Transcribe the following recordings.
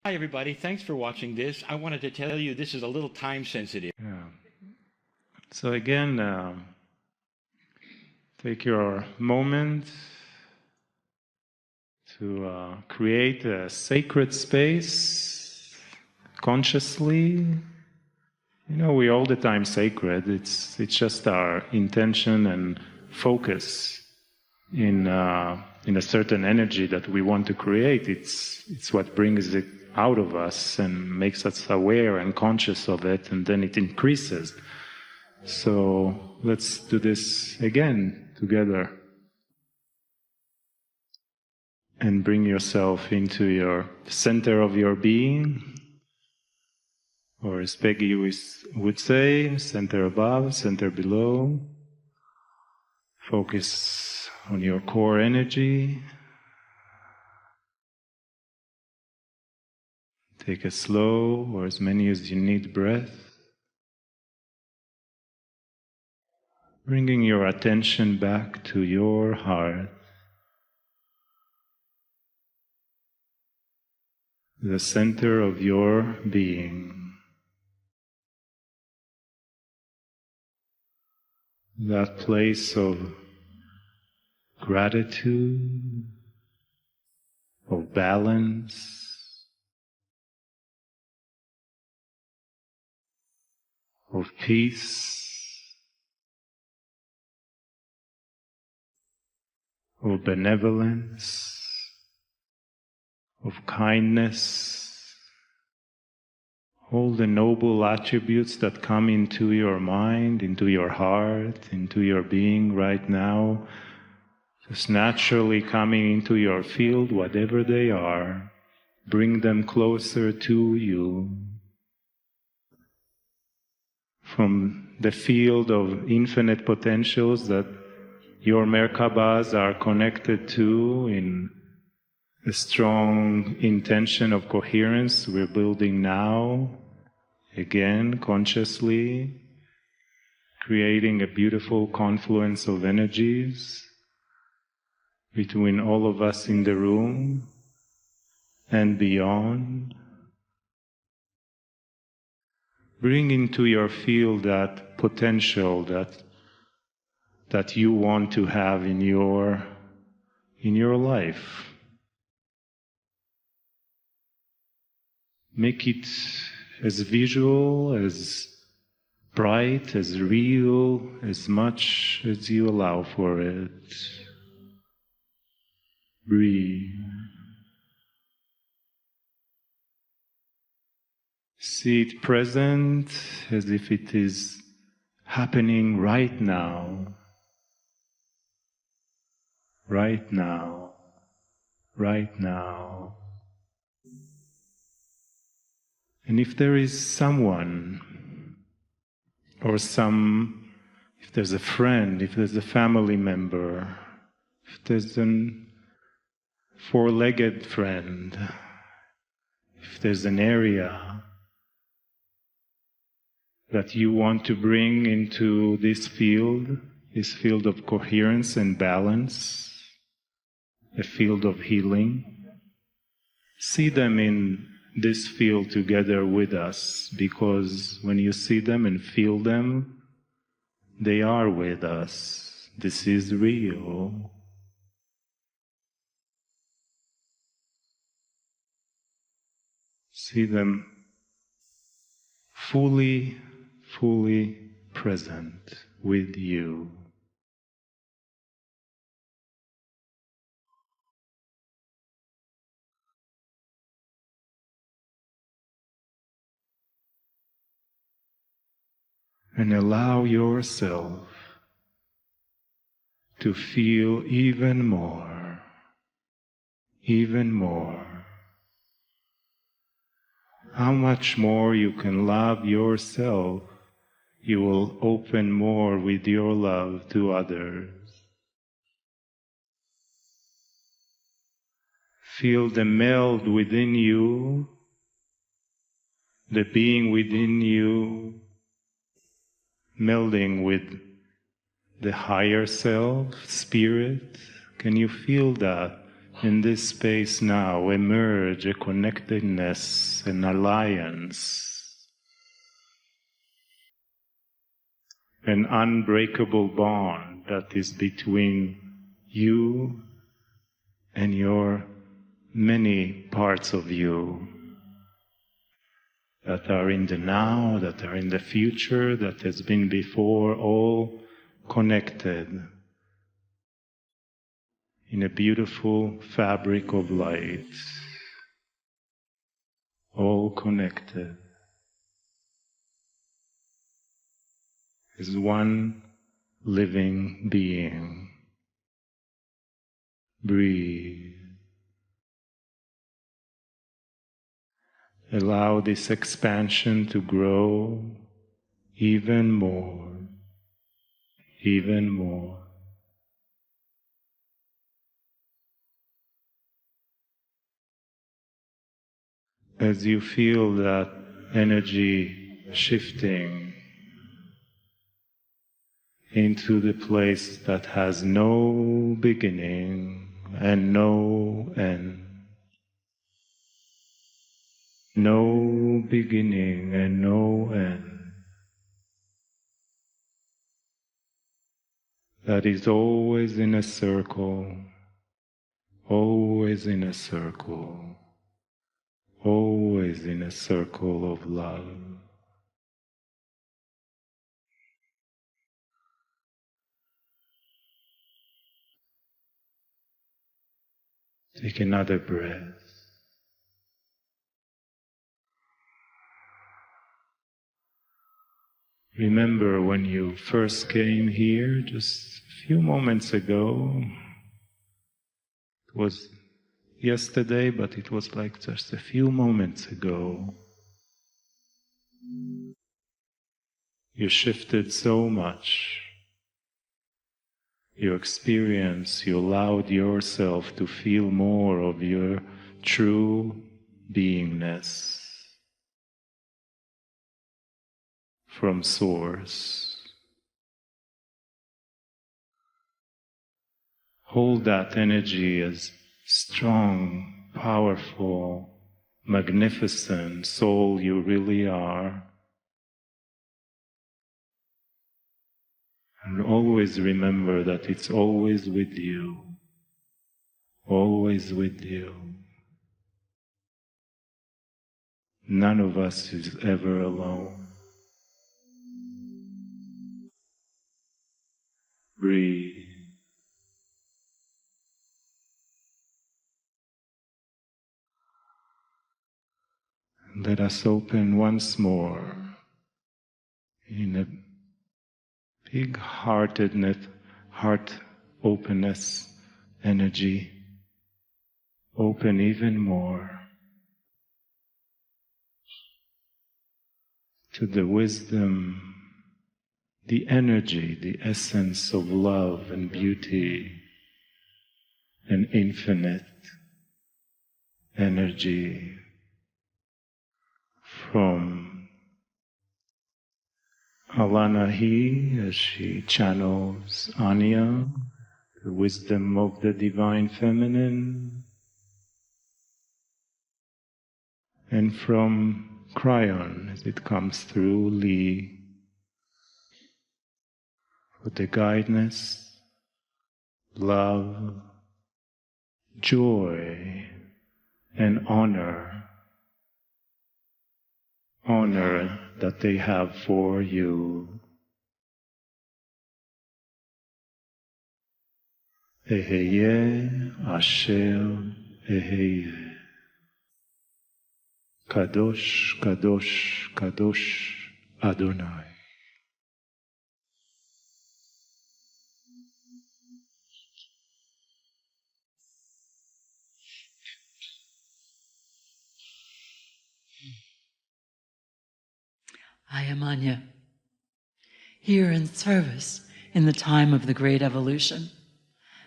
Hi everybody, thanks for watching this. I wanted to tell you this is a little time sensitive. Yeah. So again, take your moment to create a sacred space consciously. You know, we're all the time sacred. It's just our intention and focus in a certain energy that we want to create. It's what brings it out of us and makes us aware and conscious of it, and then it increases. So let's do this again together. And bring yourself into your center of your being, or as Peggy would say, center above, center below. Focus on your core energy. Take a slow, or as many as you need, breath. Bringing your attention back to your heart, the center of your being. That place of gratitude, of balance, of peace, of benevolence, of kindness, all the noble attributes that come into your mind, into your heart, into your being right now, just naturally coming into your field, whatever they are, bring them closer to you. From the field of infinite potentials that your Merkabas are connected to in a strong intention of coherence we're building now, again, consciously, creating a beautiful confluence of energies between all of us in the room and beyond. Bring into your field that potential that you want to have in your life. Make it as visual, as bright, as real, as much as you allow for it. Breathe. See it present as if it is happening right now. Right now. Right now. And if there is someone, or if there's a friend, if there's a family member, if there's a four-legged friend, if there's an area that you want to bring into this field of coherence and balance, a field of healing, see them in this field together with us, because when you see them and feel them, they are with us. This is real. See them fully present with you. And allow yourself to feel even more. How much more you can love yourself, you will open more with your love to others. Feel the meld within you, the being within you, melding with the higher self, spirit. Can you feel that in this space now emerge a connectedness, an alliance, an unbreakable bond that is between you and your many parts of you that are in the now, that are in the future, that has been before, all connected in a beautiful fabric of light, all connected as one living being. Breathe. Allow this expansion to grow even more, even more. As you feel that energy shifting into the place that has no beginning and no end. No beginning and no end. That is always in a circle, always in a circle, always in a circle of love. Take another breath. Remember when you first came here, just a few moments ago. It was yesterday, but it was like just a few moments ago. You shifted so much. You experienced, you allowed yourself to feel more of your true beingness from Source. Hold that energy as strong, powerful, magnificent soul you really are. And always remember that it's always with you, always with you. None of us is ever alone. Breathe. And let us open once more in a big-heartedness, heart openness, energy. Open even more to the wisdom, the energy, the essence of love and beauty and infinite energy from Alanahi as she channels Anya, the wisdom of the Divine Feminine, and from Kryon as it comes through Lee, for the guidance, love, joy, and honor that they have for you. Eheye Asher Eheye. Kadosh, Kadosh, Kadosh Adonai. I am Anya, here in service in the time of the Great Evolution,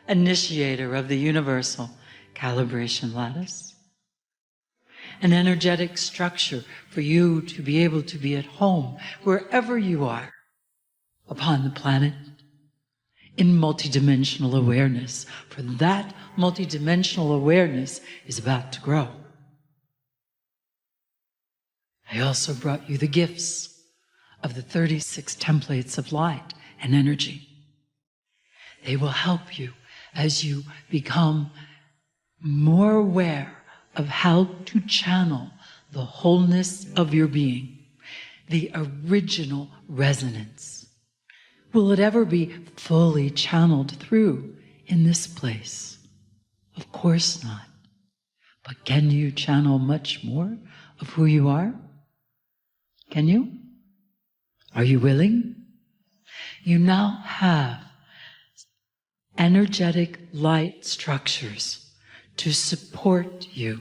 initiator of the universal calibration lattice, an energetic structure for you to be able to be at home wherever you are upon the planet, in multidimensional awareness, for that multidimensional awareness is about to grow. I also brought you the gifts of the 36 templates of light and energy. They will help you as you become more aware of how to channel the wholeness of your being, the original resonance. Will it ever be fully channeled through in this place? Of course not. But can you channel much more of who you are? Can you? Are you willing? You now have energetic light structures to support you,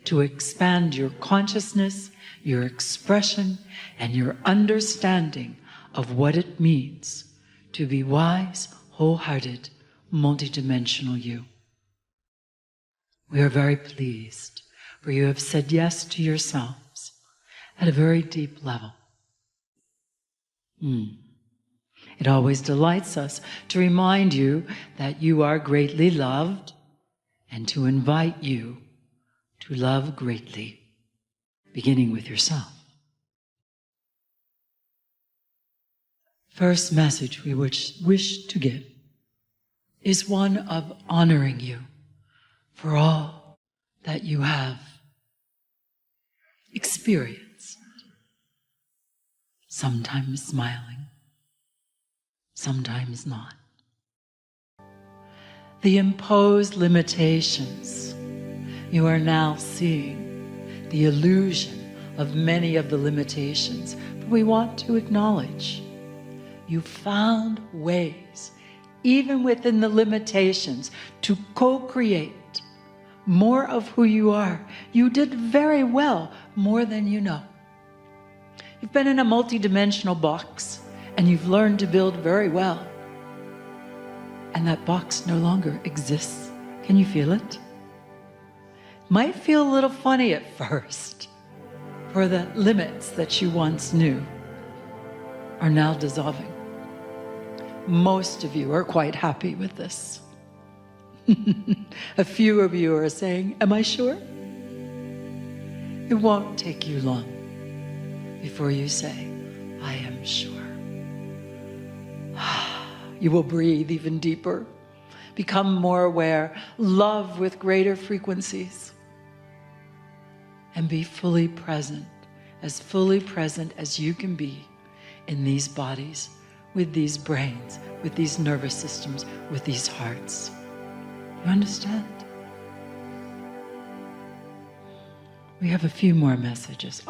to expand your consciousness, your expression, and your understanding of what it means to be wise, wholehearted, multidimensional you. We are very pleased, for you have said yes to yourselves at a very deep level. It always delights us to remind you that you are greatly loved and to invite you to love greatly, beginning with yourself. First message we wish to give is one of honoring you for all that you have experienced. Sometimes smiling, sometimes not. The imposed limitations, you are now seeing the illusion of many of the limitations, but we want to acknowledge you found ways, even within the limitations, to co-create more of who you are. You did very well, more than you know. You've been in a multidimensional box, and you've learned to build very well. And that box no longer exists. Can you feel it? Might feel a little funny at first, for the limits that you once knew are now dissolving. Most of you are quite happy with this. A few of you are saying, am I sure? It won't take you long before you say, I am sure. You will breathe even deeper, become more aware, love with greater frequencies, and be fully present as you can be in these bodies, with these brains, with these nervous systems, with these hearts. You understand? We have a few more messages.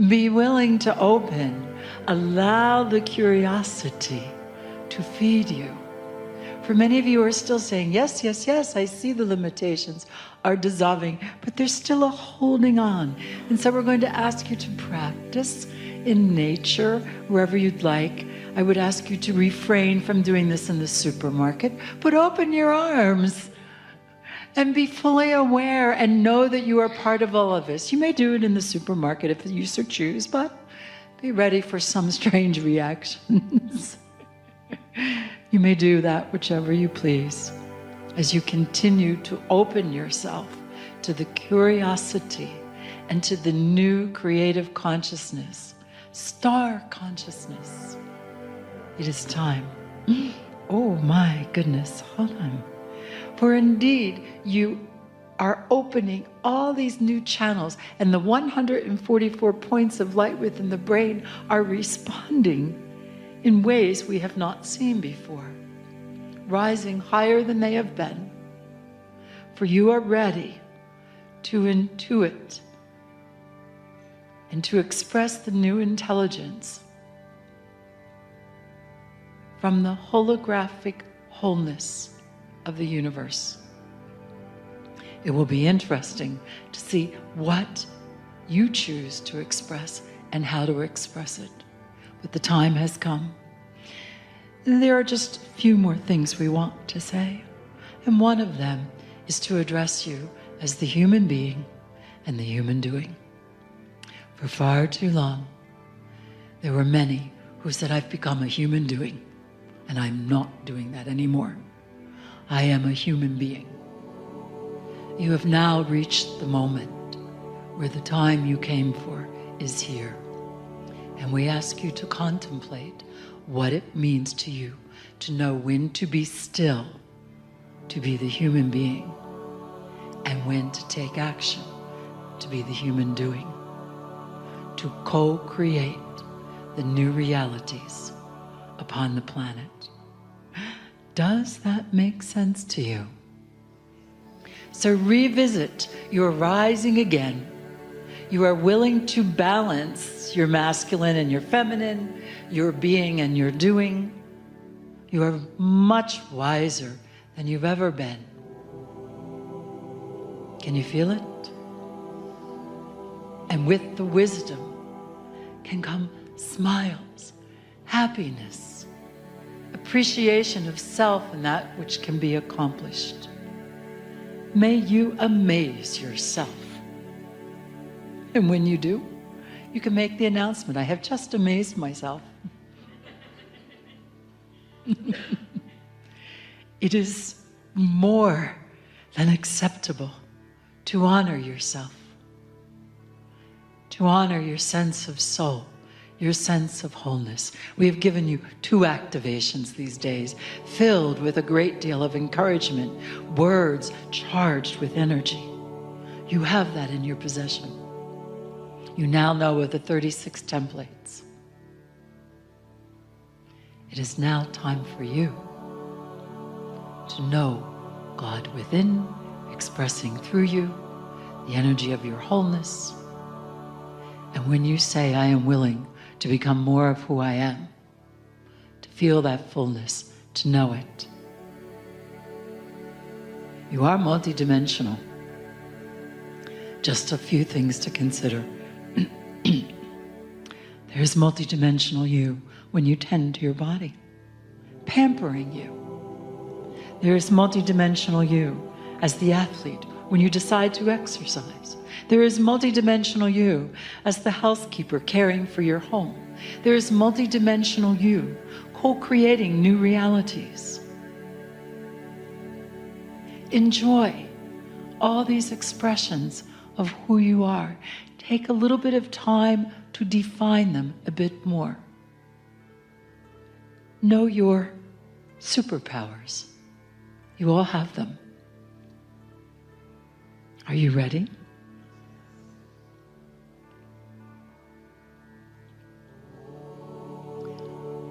Be willing to open. Allow the curiosity to feed you. For many of you are still saying, yes, yes, yes, I see the limitations are dissolving, but there's still a holding on. And so we're going to ask you to practice in nature, wherever you'd like. I would ask you to refrain from doing this in the supermarket, but open your arms and be fully aware and know that you are part of all of this. You may do it in the supermarket if you so choose, but be ready for some strange reactions. You may do that whichever you please, as you continue to open yourself to the curiosity and to the new creative consciousness, star consciousness. It is time. Oh my goodness, hold on. For indeed, you are opening all these new channels, and the 144 points of light within the brain are responding in ways we have not seen before, rising higher than they have been. For you are ready to intuit and to express the new intelligence from the holographic wholeness of the universe. It will be interesting to see what you choose to express and how to express it. But the time has come. And there are just a few more things we want to say. And one of them is to address you as the human being and the human doing. For far too long, there were many who said, I've become a human doing. and I'm not doing that anymore. I am a human being. You have now reached the moment where the time you came for is here. And we ask you to contemplate what it means to you to know when to be still, to be the human being, and when to take action, to be the human doing, to co-create the new realities upon the planet. Does that make sense to you? So revisit your rising again. You are willing to balance your masculine and your feminine, your being and your doing. You are much wiser than you've ever been. Can you feel it? And with the wisdom can come smiles, happiness, appreciation of self and that which can be accomplished. May you amaze yourself. And when you do, you can make the announcement, I have just amazed myself. It is more than acceptable to honor yourself, to honor your sense of soul, your sense of wholeness. We have given you 2 activations these days, filled with a great deal of encouragement, words charged with energy. You have that in your possession. You now know of the 36 templates. It is now time for you to know God within, expressing through you the energy of your wholeness. And when you say, I am willing to become more of who I am, to feel that fullness, to know it. You are multidimensional. Just a few things to consider. There's multidimensional you when you tend to your body, pampering you. There is multidimensional you as the athlete when you decide to exercise. There is multidimensional you as the housekeeper caring for your home. There is multidimensional you co-creating new realities. Enjoy all these expressions of who you are. Take a little bit of time to define them a bit more. Know your superpowers. You all have them. Are you ready?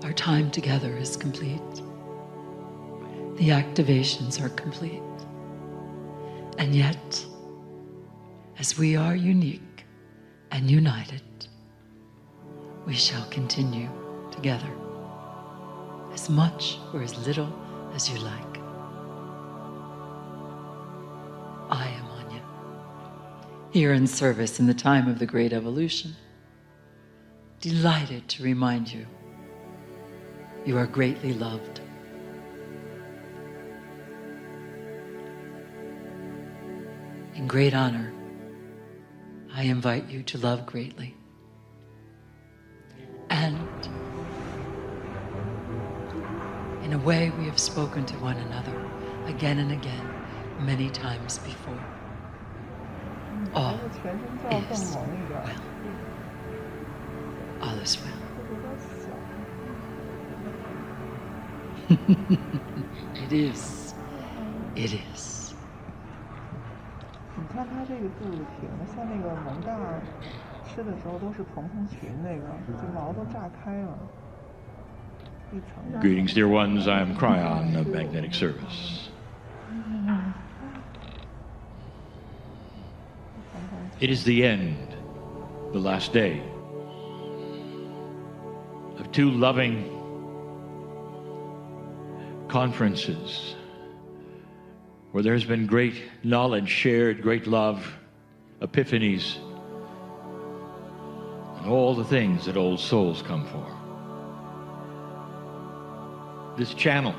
Our time together is complete. The activations are complete. And yet, as we are unique and united, we shall continue together, as much or as little as you like. I am Anya, here in service in the time of the Great Evolution, delighted to remind you, you are greatly loved. In great honor, I invite you to love greatly. And in a way we have spoken to one another again and again, many times before. All is well. All is well. It is. It is. 你看它这个肚子挺的，像那个蒙大吃的时候都是蓬蓬裙那个，这毛都炸开了。 Greetings, dear ones. I am Kryon of Magnetic Service. It is the end, the last day, of 2 loving conferences where there has been great knowledge shared, great love, epiphanies, and all the things that old souls come for. This channel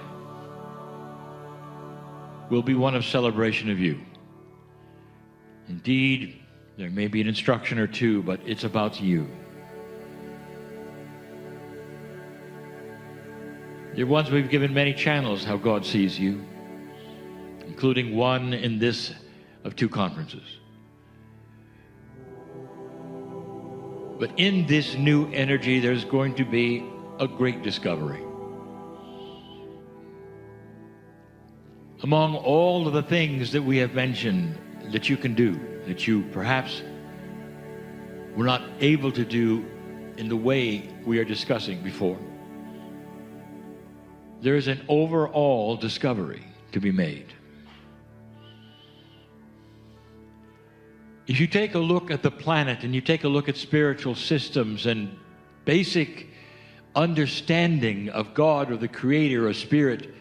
will be one of celebration of you. Indeed, there may be an instruction or 2, but it's about you. Dear ones, we've given many channels how God sees you, including one in this of 2 conferences. But in this new energy, there's going to be a great discovery. Among all of the things that we have mentioned that you can do, that you perhaps were not able to do in the way we are discussing before, there is an overall discovery to be made. If you take a look at the planet and you take a look at spiritual systems and basic understanding of God or the Creator or Spirit,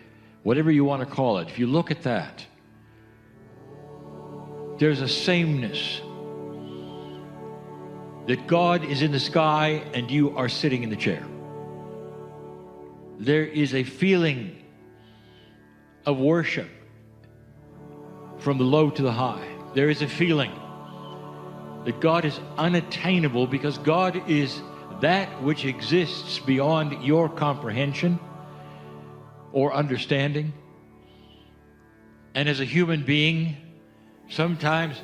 whatever you want to call it, if you look at that, there's a sameness. That God is in the sky and you are sitting in the chair. There is a feeling of worship from the low to the high. There is a feeling that God is unattainable because God is that which exists beyond your comprehension or understanding. And as a human being, sometimes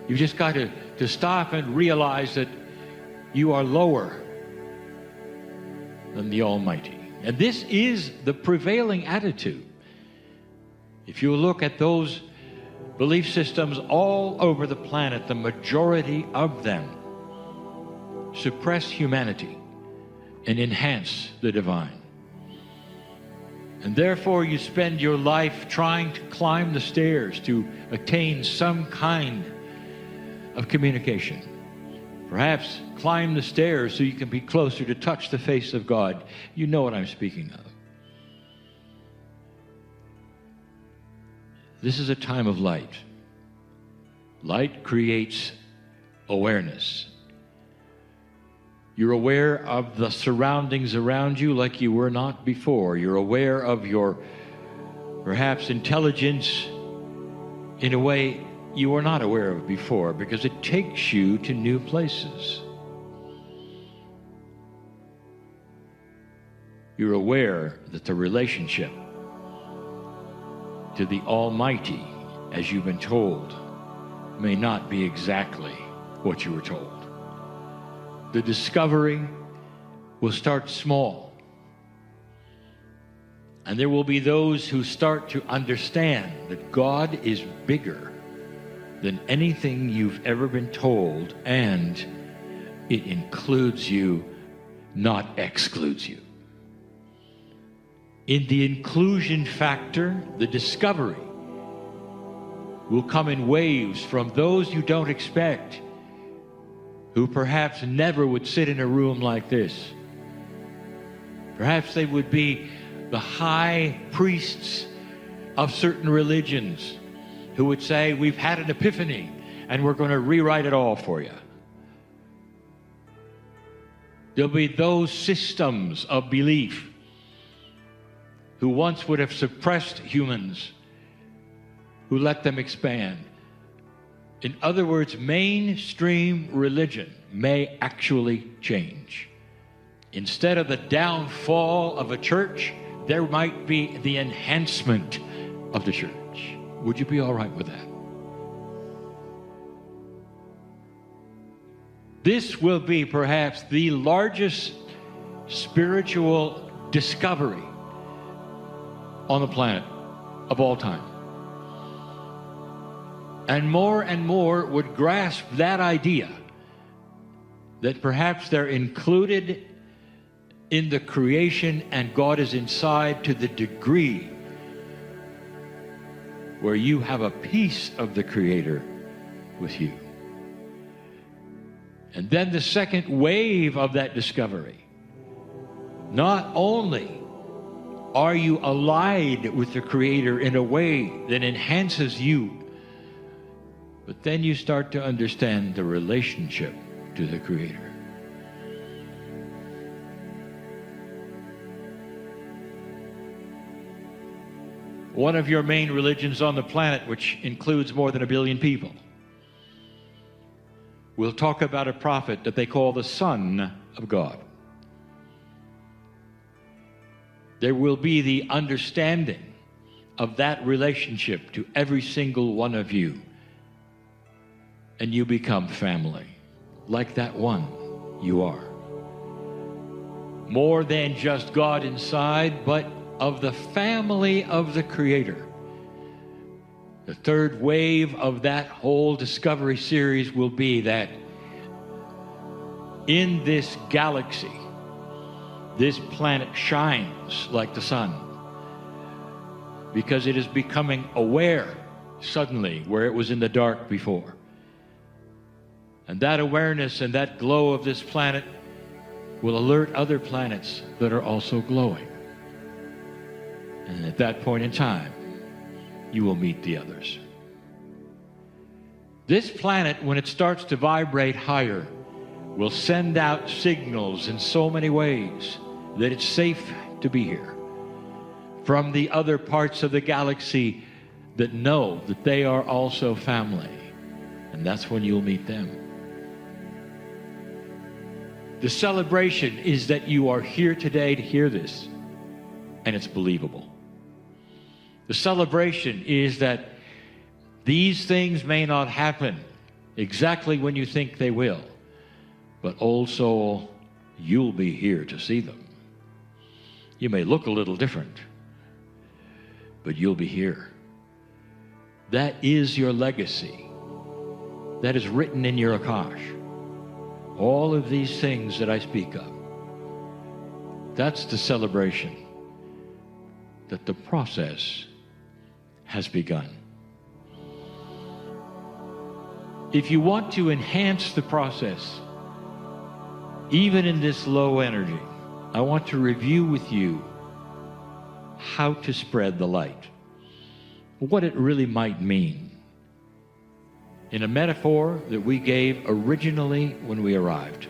you've just got to stop and realize that you are lower than the Almighty. And this is the prevailing attitude. If you look at those belief systems all over the planet, the majority of them suppress humanity and enhance the divine. And therefore you spend your life trying to climb the stairs to attain some kind of communication. Perhaps climb the stairs so you can be closer to touch the face of God. You know what I'm speaking of. This is a time of light. Light creates awareness. You're aware of the surroundings around you like you were not before. You're aware of your, perhaps, intelligence in a way you were not aware of before, because it takes you to new places. You're aware that the relationship to the Almighty, as you've been told, may not be exactly what you were told. The discovery will start small. And there will be those who start to understand that God is bigger than anything you've ever been told, and it includes you, not excludes you. In the inclusion factor, the discovery will come in waves from those you don't expect, who perhaps never would sit in a room like this. Perhaps they would be the high priests of certain religions who would say, we've had an epiphany and we're going to rewrite it all for you. There'll be those systems of belief who once would have suppressed humans, who let them expand. In other words, mainstream religion may actually change. Instead of the downfall of a church, there might be the enhancement of the church. Would you be all right with that? This will be perhaps the largest spiritual discovery on the planet of all time. And more would grasp that idea that perhaps they're included in the creation and God is inside, to the degree where you have a piece of the Creator with you. And then the second wave of that discovery, not only are you allied with the Creator in a way that enhances you, but then you start to understand the relationship to the Creator. One of your main religions on the planet, which includes more than 1 billion people, will talk about a prophet that they call the Son of God. there will be the understanding of that relationship to every single one of you. And you become family, like that one you are. More than just God inside, but of the family of the Creator. The third wave of that whole discovery series will be that in this galaxy, this planet shines like the sun because it is becoming aware suddenly where it was in the dark before. And that awareness and that glow of this planet will alert other planets that are also glowing. And at that point in time, you will meet the others. This planet, when it starts to vibrate higher, will send out signals in so many ways that it's safe to be here from the other parts of the galaxy that know that they are also family. And that's when you'll meet them. The celebration is that you are here today to hear this, and it's believable. The celebration is that these things may not happen exactly when you think they will, but old soul, you'll be here to see them. You may look a little different, but you'll be here. That is your legacy. That is written in your Akash. All of these things that I speak of, that's the celebration that the process has begun. If you want to enhance the process, even in this low energy, I want to review with you how to spread the light, what it really might mean. In a metaphor that we gave originally when we arrived.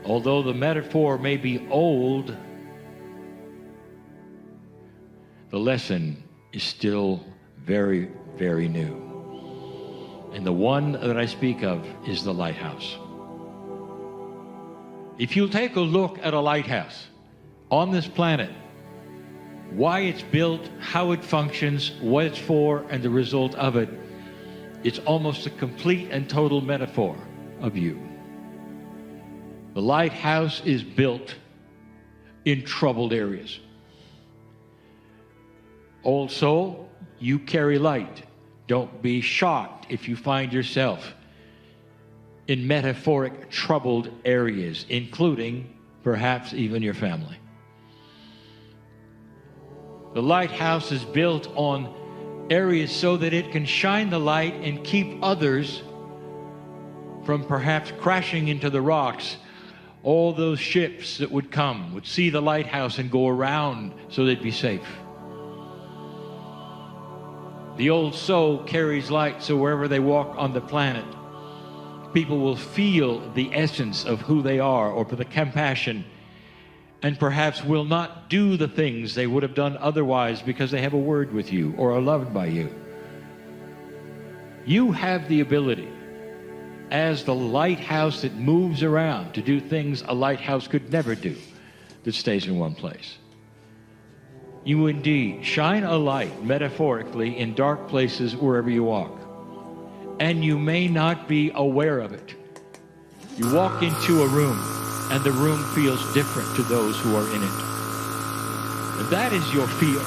Although the metaphor may be old, the lesson is still very, very new. And the one that I speak of is the lighthouse. If you take a look at a lighthouse on this planet, why it's built, how it functions, what it's for, and the result of it, it's almost a complete and total metaphor of you. The lighthouse is built in troubled areas. Old soul, you carry light. Don't be shocked if you find yourself in metaphoric troubled areas, including perhaps even your family. The lighthouse is built on areas so that it can shine the light and keep others from perhaps crashing into the rocks. All those ships that would come would see the lighthouse and go around so they'd be safe. The old soul carries light, so wherever they walk on the planet, people will feel the essence of who they are, or the compassion, and perhaps will not do the things they would have done otherwise because they have a word with you or are loved by you. You have the ability, as the lighthouse that moves around, to do things a lighthouse could never do, that stays in one place. You indeed shine a light, metaphorically, in dark places wherever you walk. And you may not be aware of it. You walk into a room, and the room feels different to those who are in it. And that is your field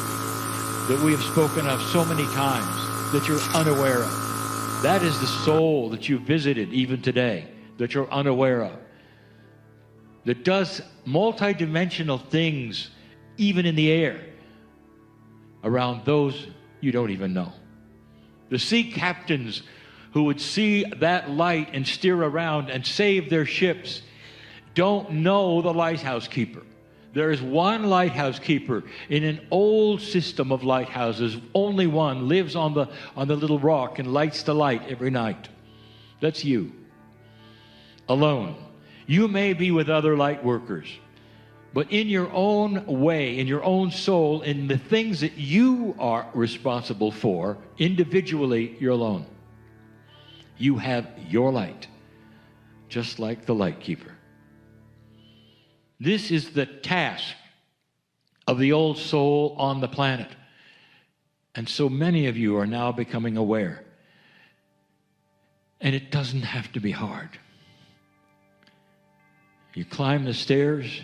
that we have spoken of so many times that you're unaware of. That is the soul that you visited even today that you're unaware of. That does multidimensional things even in the air around those you don't even know. The sea captains who would see that light and steer around and save their ships don't know the lighthouse keeper. There is one lighthouse keeper in an old system of lighthouses. Only one lives on the little rock and lights the light every night. That's you. Alone. You may be with other light workers, but in your own way, in your own soul, in the things that you are responsible for, individually, you're alone. You have your light, just like the light keeper. This is the task of the old soul on the planet. And so many of you are now becoming aware. And it doesn't have to be hard. You climb the stairs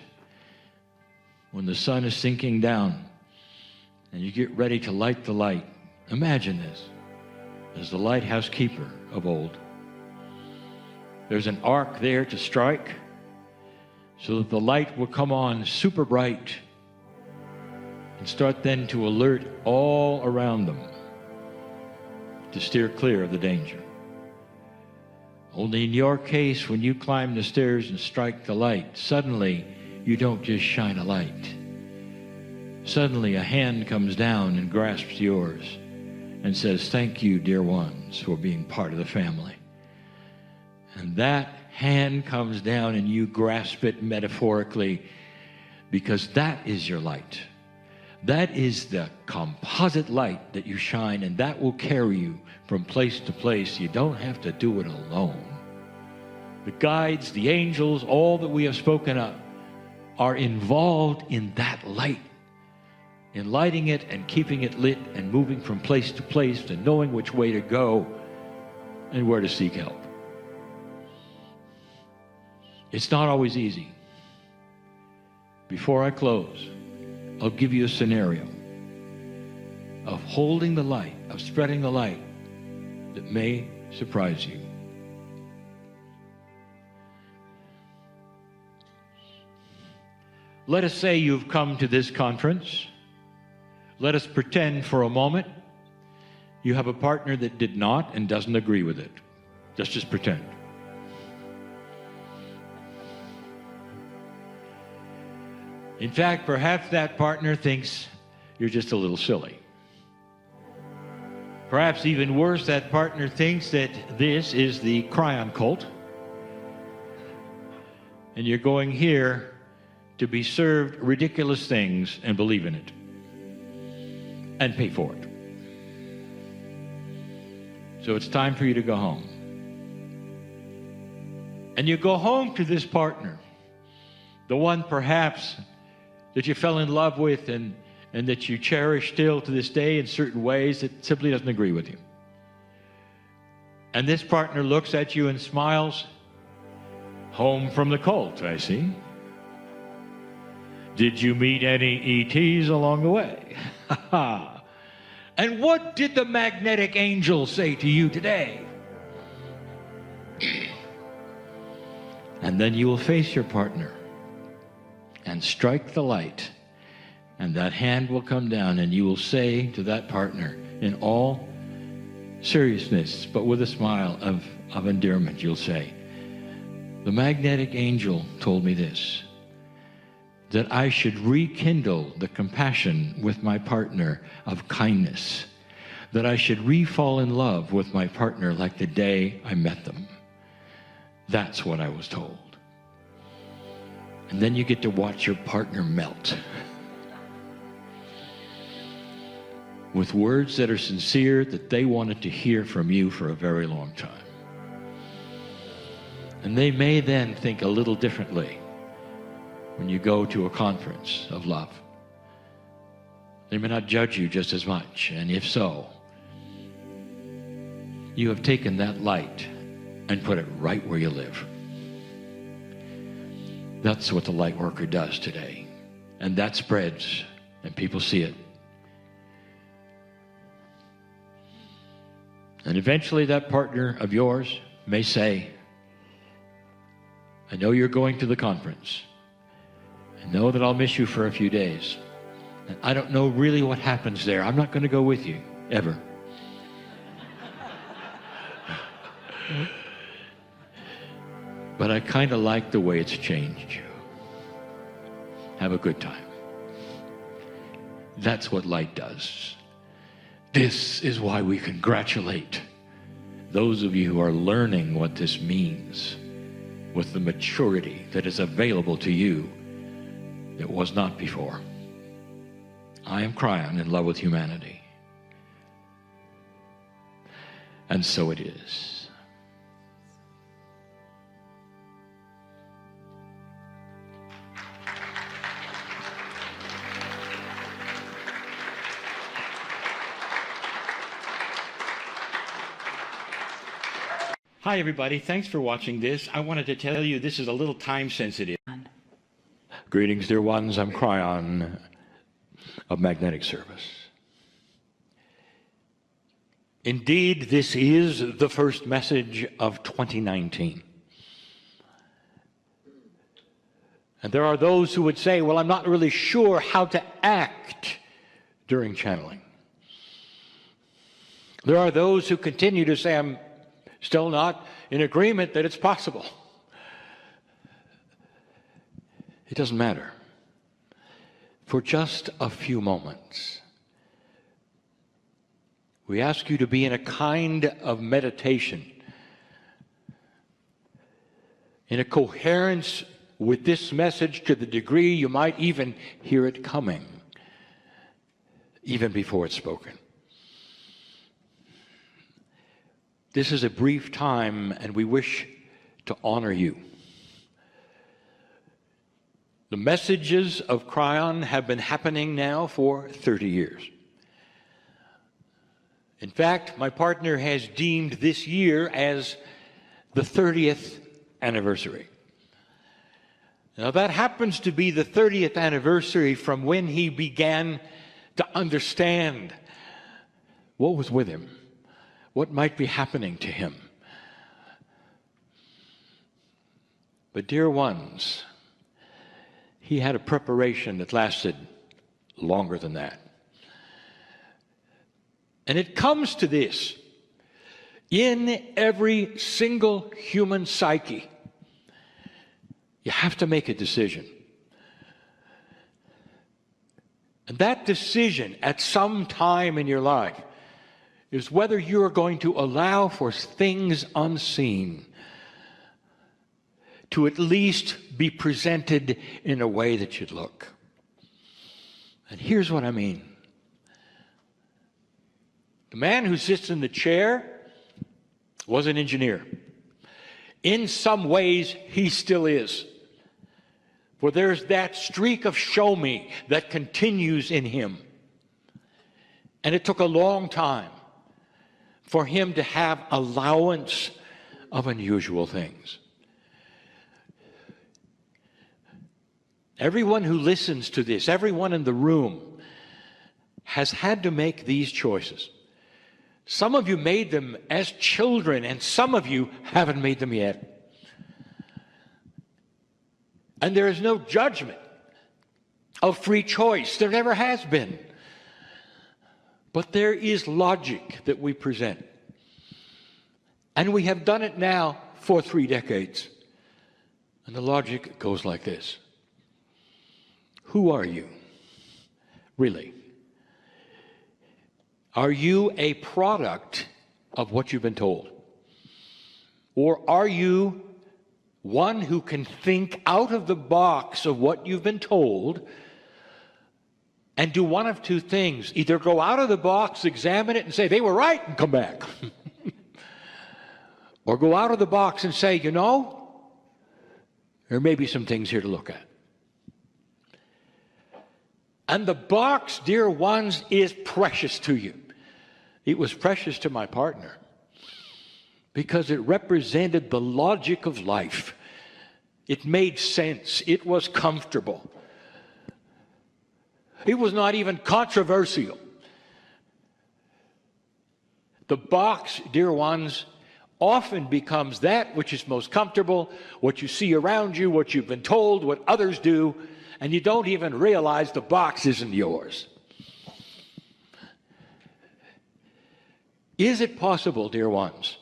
when the sun is sinking down, and you get ready to light the light. Imagine this as the lighthouse keeper of old. There's an arc there to strike so that the light will come on super bright and start then to alert all around them to steer clear of the danger. Only in your case, when you climb the stairs and strike the light, suddenly you don't just shine a light. Suddenly a hand comes down and grasps yours and says, "Thank you, dear ones, for being part of the family." And that hand comes down and you grasp it metaphorically, because that is your light. That is the composite light that you shine, and that will carry you from place to place. You don't have to do it alone. The guides, the angels, all that we have spoken of are involved in that light, in lighting it and keeping it lit and moving from place to place and knowing which way to go and where to seek help. It's not always easy. Before I close, I'll give you a scenario of holding the light, of spreading the light that may surprise you. Let us say you've come to this conference. Let us pretend for a moment you have a partner that did not and doesn't agree with it. Let's just pretend. In fact, perhaps that partner thinks you're just a little silly. Perhaps even worse, that partner thinks that this is the Kryon cult, and you're going here to be served ridiculous things and believe in it and pay for it. So it's time for you to go home. And you go home to this partner, the one perhaps that you fell in love with and that you cherish still to this day in certain ways, that simply doesn't agree with you. And this partner looks at you and smiles. "Home from the cult, I see. Did you meet any ETs along the way? And what did the magnetic angel say to you today?" And then you will face your partner and strike the light, and that hand will come down, and you will say to that partner in all seriousness, but with a smile of endearment, you'll say, "The magnetic angel told me this, that I should rekindle the compassion with my partner of kindness, that I should re-fall in love with my partner like the day I met them. That's what I was told." And then you get to watch your partner melt with words that are sincere, that they wanted to hear from you for a very long time. And they may then think a little differently when you go to a conference of love. They may not judge you just as much, and if so, you have taken that light and put it right where you live. That's what the light worker does today. And that spreads, and people see it. And eventually that partner of yours may say, "I know you're going to the conference. I know that I'll miss you for a few days. And I don't know really what happens there. I'm not going to go with you, ever. But I kind of like the way it's changed you. Have a good time." That's what light does. This is why we congratulate those of you who are learning what this means with the maturity that is available to you that was not before. I am Kryon, in love with humanity. And so it is. Hi, everybody. Thanks for watching this. I wanted to tell you this is a little time sensitive. Greetings, dear ones. I'm Kryon of Magnetic Service. Indeed, this is the first message of 2019. And there are those who would say, well, I'm not really sure how to act during channeling. There are those who continue to say, I'm still not in agreement that it's possible. It doesn't matter. For just a few moments, we ask you to be in a kind of meditation, in a coherence with this message to the degree you might even hear it coming, even before it's spoken. This is a brief time, and we wish to honor you. The messages of Kryon have been happening now for 30 years. In fact, my partner has deemed this year as the 30th anniversary. Now, that happens to be the 30th anniversary from when he began to understand what was with him, what might be happening to him. But, dear ones, he had a preparation that lasted longer than that. And it comes to this: in every single human psyche, you have to make a decision. And that decision at some time in your life is whether you are going to allow for things unseen to at least be presented in a way that should look. And here's what I mean. The man who sits in the chair was an engineer. In some ways, he still is. For there's that streak of show me that continues in him. And it took a long time for him to have allowance of unusual things. Everyone who listens to this, everyone in the room, has had to make these choices. Some of you made them as children, and some of you haven't made them yet. And there is no judgment of free choice. There never has been. But there is logic that we present. And we have done it now for 3 decades. And the logic goes like this. Who are you, really? Are you a product of what you've been told? Or are you one who can think out of the box of what you've been told and do one of two things? Either go out of the box, examine it, and say, they were right, and come back. Or go out of the box and say, you know, there may be some things here to look at. And the box, dear ones, is precious to you. It was precious to my partner because it represented the logic of life. It made sense. It was comfortable. It was not even controversial. The box, dear ones, often becomes that which is most comfortable, what you see around you, what you've been told, what others do, and you don't even realize the box isn't yours. Is it possible, dear ones,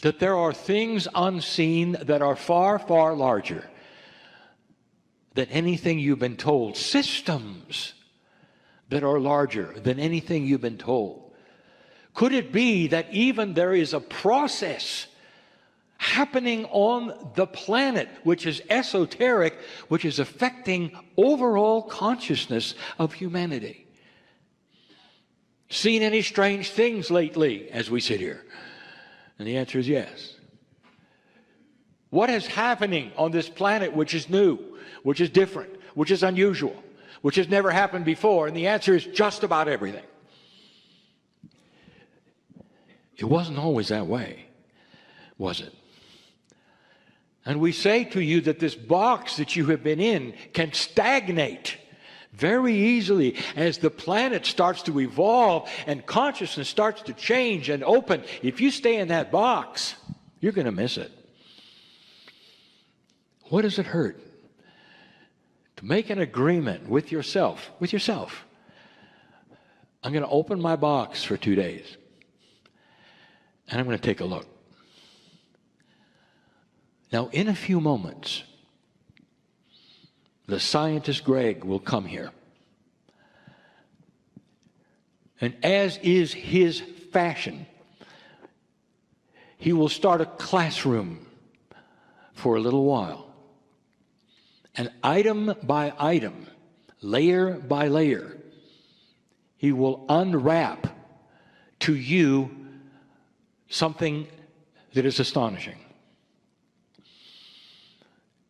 that there are things unseen that are far, far larger than anything you've been told? Systems that are larger than anything you've been told? Could it be that even there is a process happening on the planet, which is esoteric, which is affecting overall consciousness of humanity? Seen any strange things lately as we sit here? And the answer is yes. What is happening on this planet which is new, which is different, which is unusual, which has never happened before? And the answer is just about everything. It wasn't always that way. was it? And we say to you that this box that you have been in can stagnate very easily as the planet starts to evolve and consciousness starts to change and open. If you stay in that box, you're going to miss it. What does it hurt? To make an agreement with yourself. I'm going to open my box for 2 days. And I'm going to take a look. Now, in a few moments, the scientist Greg will come here. And as is his fashion, he will start a classroom for a little while. And item by item, layer by layer, he will unwrap to you something that is astonishing.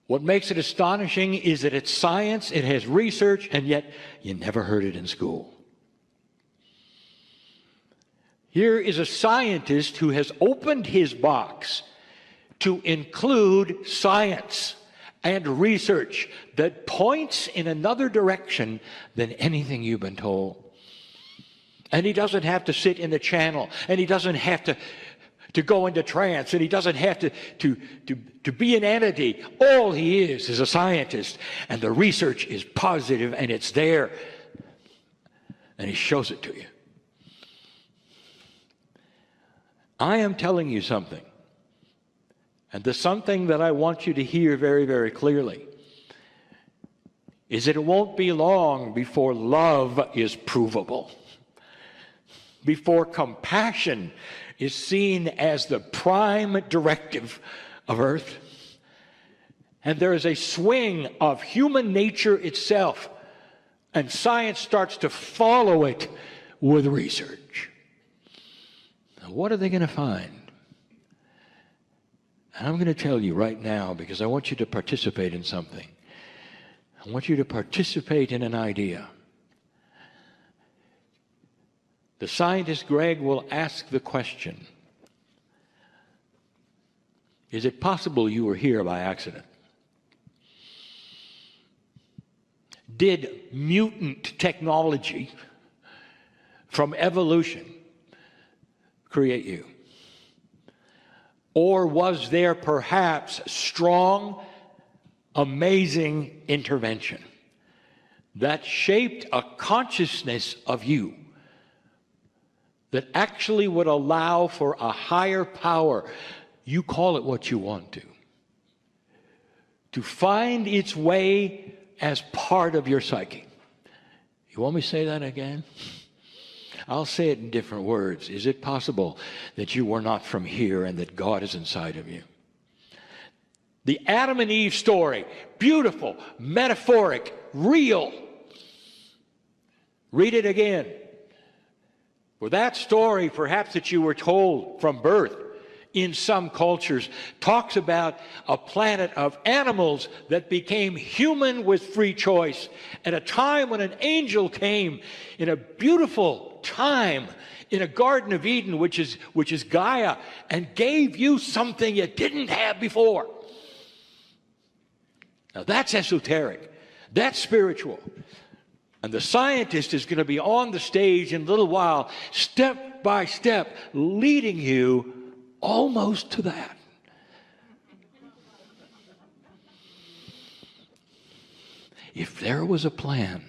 What makes it astonishing is that it's science, it has research, and yet you never heard it in school. Here is a scientist who has opened his box to include science and research that points in another direction than anything you've been told. And he doesn't have to sit in the channel, and he doesn't have to go into trance, and he doesn't have to be an entity. All he is a scientist, and the research is positive, and it's there, and he shows it to you. I am telling you something, and the something that I want you to hear very, very clearly is that it won't be long before love is provable, before compassion is seen as the prime directive of Earth. And there is a swing of human nature itself, and science starts to follow it with research. Now, what are they going to find? And I'm going to tell you right now, because I want you to participate in something. I want you to participate in an idea. The scientist Greg will ask the question, is it possible you were here by accident? Did mutant technology from evolution create you? Or was there perhaps strong, amazing intervention that shaped a consciousness of you that actually would allow for a higher power, you call it what you want to find its way as part of your psyche? You want me to say that again? I'll say it in different words. Is it possible that you were not from here and that God is inside of you? The Adam and Eve story, beautiful, metaphoric, real. Read it again. For that story, perhaps that you were told from birth in some cultures, talks about a planet of animals that became human with free choice at a time when an angel came in a beautiful time in a Garden of Eden, which is Gaia, and gave you something you didn't have before. Now that's esoteric. That's spiritual. And the scientist is going to be on the stage in a little while, step by step, leading you almost to that. If there was a plan,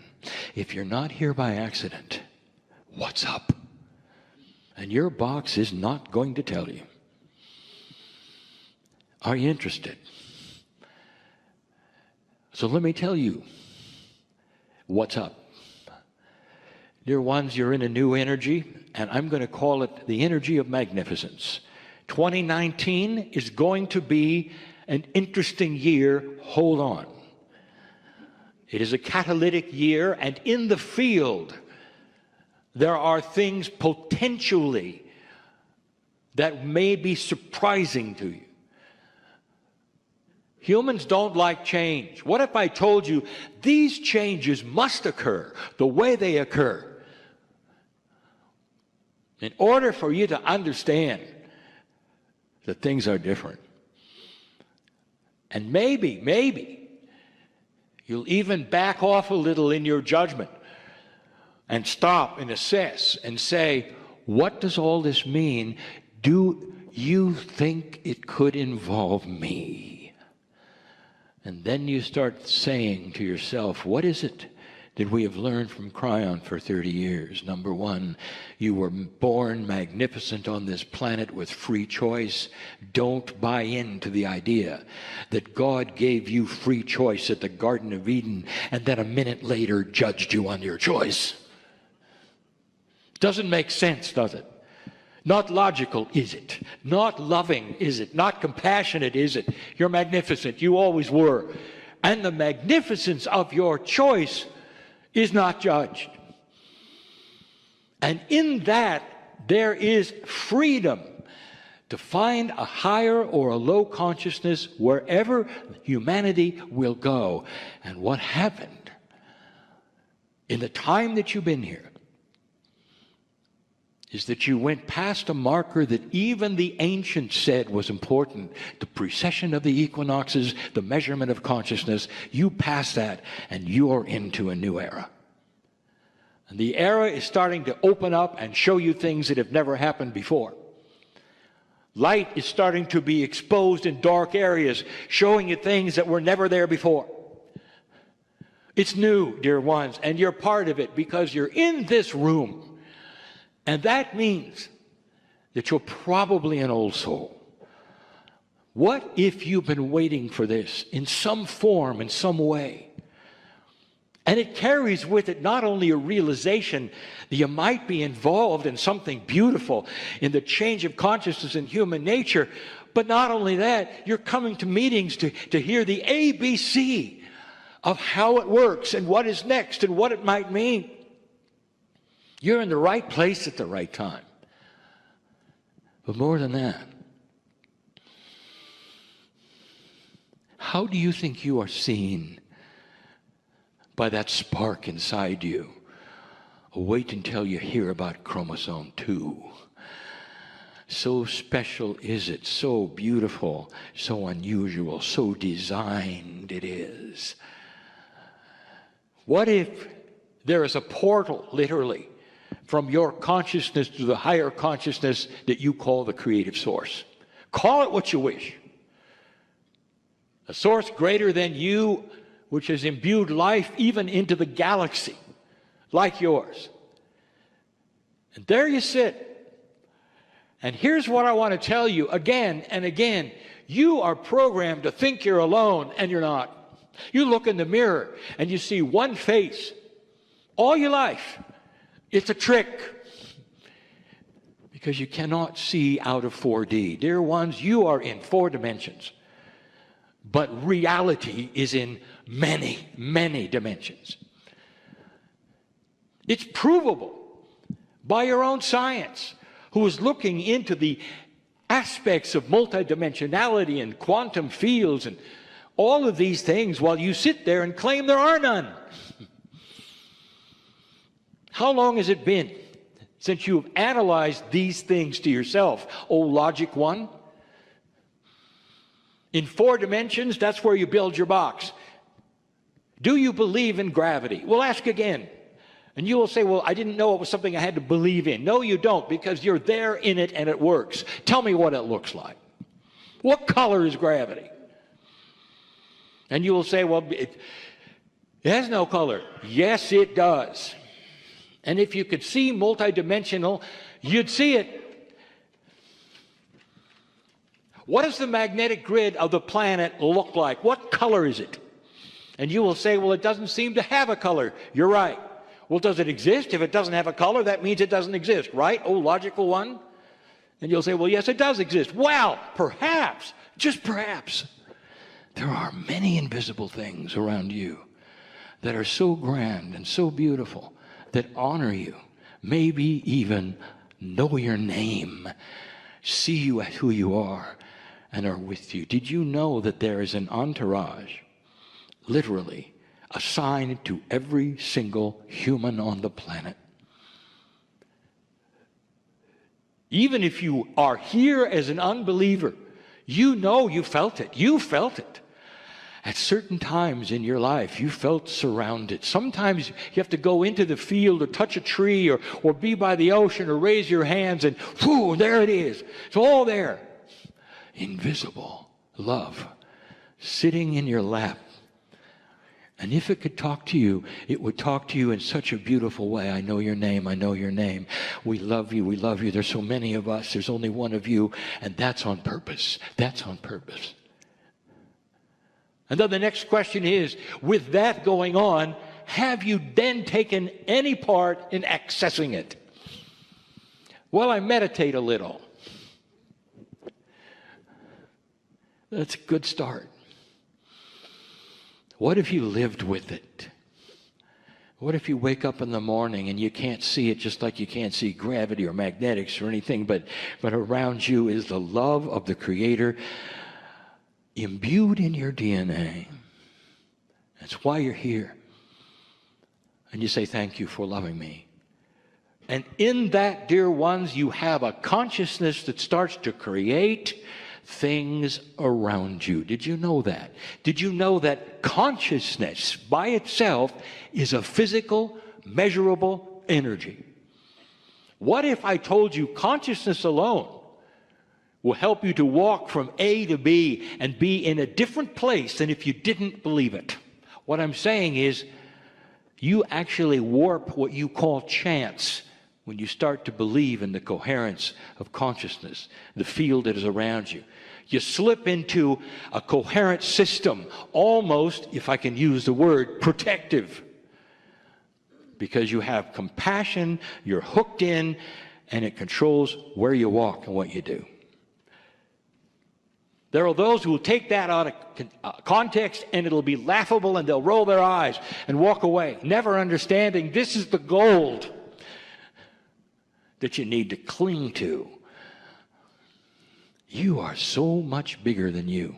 if you're not here by accident, what's up? And your box is not going to tell you. Are you interested? So let me tell you what's up. Dear ones, you're in a new energy, and I'm going to call it the energy of magnificence. 2019 is going to be an interesting year. Hold on. It is a catalytic year, and in the field, there are things potentially that may be surprising to you. Humans don't like change. What if I told you these changes must occur the way they occur? In order for you to understand that things are different. And maybe, you'll even back off a little in your judgment and stop and assess and say, what does all this mean? Do you think it could involve me? And then you start saying to yourself, what is it that we have learned from Kryon for 30 years? Number one, you were born magnificent on this planet with free choice. Don't buy into the idea that God gave you free choice at the Garden of Eden and then a minute later judged you on your choice. Doesn't make sense, does it? Not logical, is it? Not loving, is it? Not compassionate, is it? You're magnificent. You always were. And the magnificence of your choice is not judged. And in that, there is freedom to find a higher or a low consciousness wherever humanity will go. And what happened in the time that you've been here is that you went past a marker that even the ancients said was important, the precession of the equinoxes, the measurement of consciousness. You passed that, and you're into a new era. And the era is starting to open up and show you things that have never happened before. Light is starting to be exposed in dark areas, showing you things that were never there before. It's new, dear ones, and you're part of it because you're in this room. And that means that you're probably an old soul. What if you've been waiting for this in some form, in some way? And it carries with it not only a realization that you might be involved in something beautiful, in the change of consciousness in human nature, but not only that, you're coming to meetings to hear the ABC of how it works and what is next and what it might mean. You're in the right place at the right time. But more than that, how do you think you are seen by that spark inside you? Wait until you hear about chromosome 2. So special is it, so beautiful, so unusual, so designed it is. What if there is a portal, literally, from your consciousness to the higher consciousness that you call the creative source? Call it what you wish. A source greater than you, which has imbued life even into the galaxy, like yours. And there you sit. And here's what I want to tell you again and again. You are programmed to think you're alone, and you're not. You look in the mirror, and you see one face all your life. It's a trick, because you cannot see out of 4D. Dear ones, you are in 4 dimensions, but reality is in many, many dimensions. It's provable by your own science, who is looking into the aspects of multidimensionality and quantum fields and all of these things, while you sit there and claim there are none. How long has it been since you've analyzed these things to yourself? Oh, logic one. In 4 dimensions, that's where you build your box. Do you believe in gravity? We'll ask again. And you will say, well, I didn't know it was something I had to believe in. No, you don't, because you're there in it and it works. Tell me what it looks like. What color is gravity? And you will say, well, it has no color. Yes, it does. And if you could see multidimensional, you'd see it. What does the magnetic grid of the planet look like? What color is it? And you will say, well, it doesn't seem to have a color. You're right. Well, does it exist? If it doesn't have a color, that means it doesn't exist, right? Oh, logical one. And you'll say, well, yes, it does exist. Well, perhaps, just perhaps, there are many invisible things around you that are so grand and so beautiful, that honor you, maybe even know your name, see you as who you are, and are with you. Did you know that there is an entourage, literally, assigned to every single human on the planet? Even if you are here as an unbeliever, you know you felt it. You felt it. At certain times in your life, you felt surrounded. Sometimes you have to go into the field or touch a tree or be by the ocean or raise your hands and whoo, there it is. It's all there. Invisible love sitting in your lap. And if it could talk to you, it would talk to you in such a beautiful way. I know your name. I know your name. We love you. We love you. There's so many of us. There's only one of you. And that's on purpose. That's on purpose. And then the next question is, with that going on, have you then taken any part in accessing it? Well, I meditate a little. That's a good start. What if you lived with it? What if you wake up in the morning and you can't see it just like you can't see gravity or magnetics or anything, but around you is the love of the Creator imbued in your DNA. That's why you're here. And you say, thank you for loving me. And in that, dear ones, you have a consciousness that starts to create things around you. Did you know that? Did you know that consciousness by itself is a physical, measurable energy? What if I told you consciousness alone will help you to walk from A to B and be in a different place than if you didn't believe it? What I'm saying is, you actually warp what you call chance when you start to believe in the coherence of consciousness, the field that is around you. You slip into a coherent system, almost, if I can use the word, protective. Because you have compassion, you're hooked in, and it controls where you walk and what you do. There are those who will take that out of context and it'll be laughable and they'll roll their eyes and walk away, never understanding this is the gold that you need to cling to. You are so much bigger than you.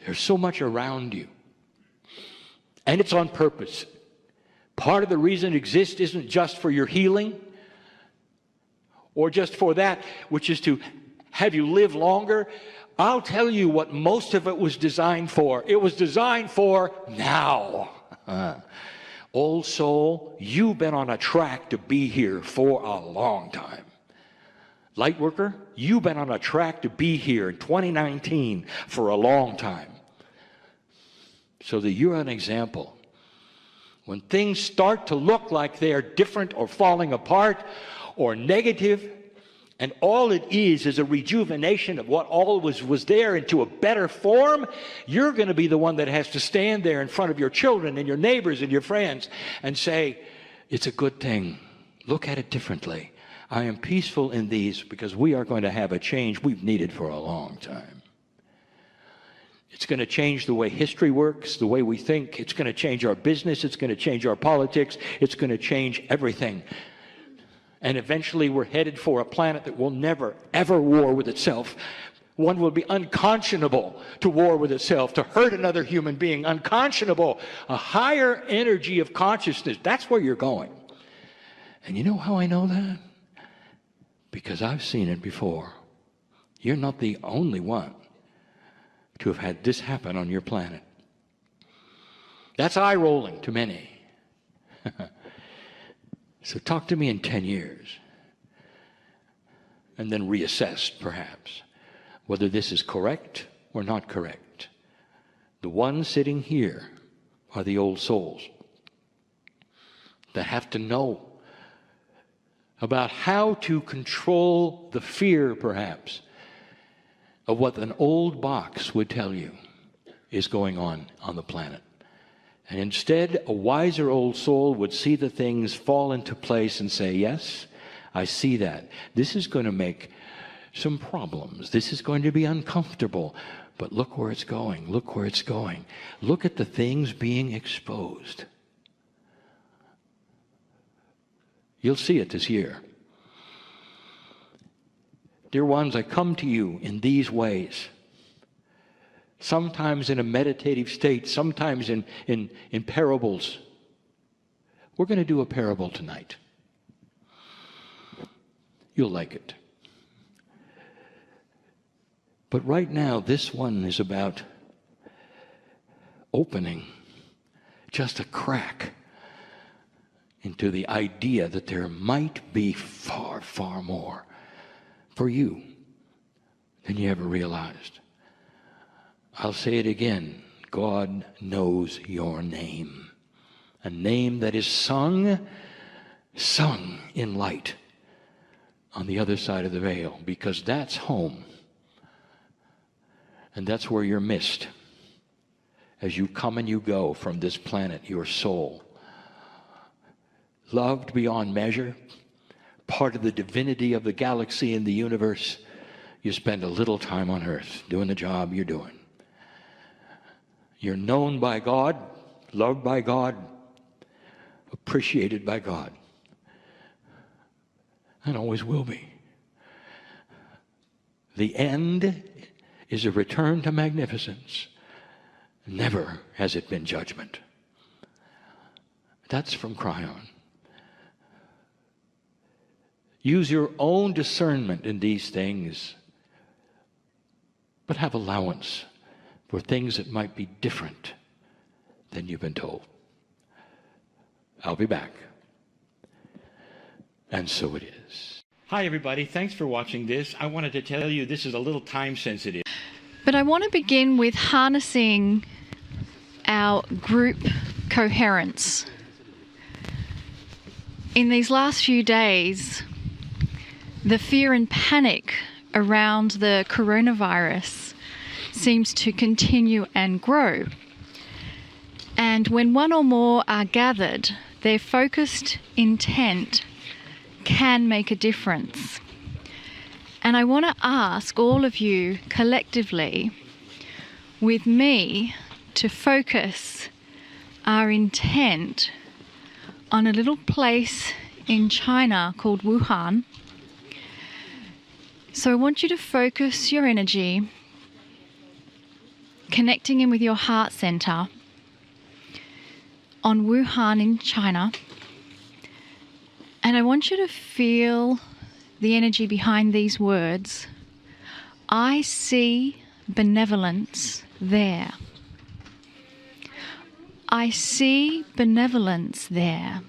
There's so much around you. And it's on purpose. Part of the reason it exists isn't just for your healing or just for that which is to have you live longer. I'll tell you what most of it was designed for. It was designed for now. Old soul, you've been on a track to be here for a long time. Lightworker, you've been on a track to be here in 2019 for a long time. So that you're an example. When things start to look like they are different or falling apart or negative, and all it is a rejuvenation of what always was there into a better form, you're going to be the one that has to stand there in front of your children and your neighbors and your friends and say, it's a good thing. Look at it differently. I am peaceful in these because we are going to have a change we've needed for a long time. It's going to change the way history works, the way we think. It's going to change our business. It's going to change our politics. It's going to change everything. And eventually we're headed for a planet that will never, ever war with itself. One will be unconscionable to war with itself, to hurt another human being. Unconscionable. A higher energy of consciousness. That's where you're going. And you know how I know that? Because I've seen it before. You're not the only one to have had this happen on your planet. That's eye-rolling to many. So talk to me in 10 years. And then reassess, perhaps, whether this is correct or not correct. The ones sitting here are the old souls that have to know about how to control the fear, perhaps, of what an old box would tell you is going on the planet. And instead, a wiser old soul would see the things fall into place and say, yes, I see that. This is going to make some problems. This is going to be uncomfortable. But look where it's going. Look where it's going. Look at the things being exposed. You'll see it this year. Dear ones, I come to you in these ways. Sometimes in a meditative state, sometimes in parables. We're going to do a parable tonight. you'll like it. But right now, this one is about opening just a crack into the idea that there might be far, far more for you than you ever realized. I'll say it again. God knows your name. A name that is sung in light on the other side of the veil, because that's home. And that's where you're missed as you come and you go from this planet, your soul. Loved beyond measure, part of the divinity of the galaxy and the universe, you spend a little time on earth doing the job you're doing. You're known by God, loved by God, appreciated by God, and always will be. The end is a return to magnificence. Never has it been judgment. That's from Kryon. Use your own discernment in these things, but have allowance for things that might be different than you've been told. I'll be back. And so it is. Hi, everybody. Thanks for watching this. I wanted to tell you this is a little time sensitive. But I want to begin with harnessing our group coherence. In these last few days, the fear and panic around the coronavirus seems to continue and grow. And when one or more are gathered, their focused intent can make a difference. And I want to ask all of you collectively, with me, to focus our intent on a little place in China called Wuhan. So I want you to focus your energy, connecting in with your heart center, on Wuhan in China. And I want you to feel the energy behind these words. I see benevolence there. I see benevolence there.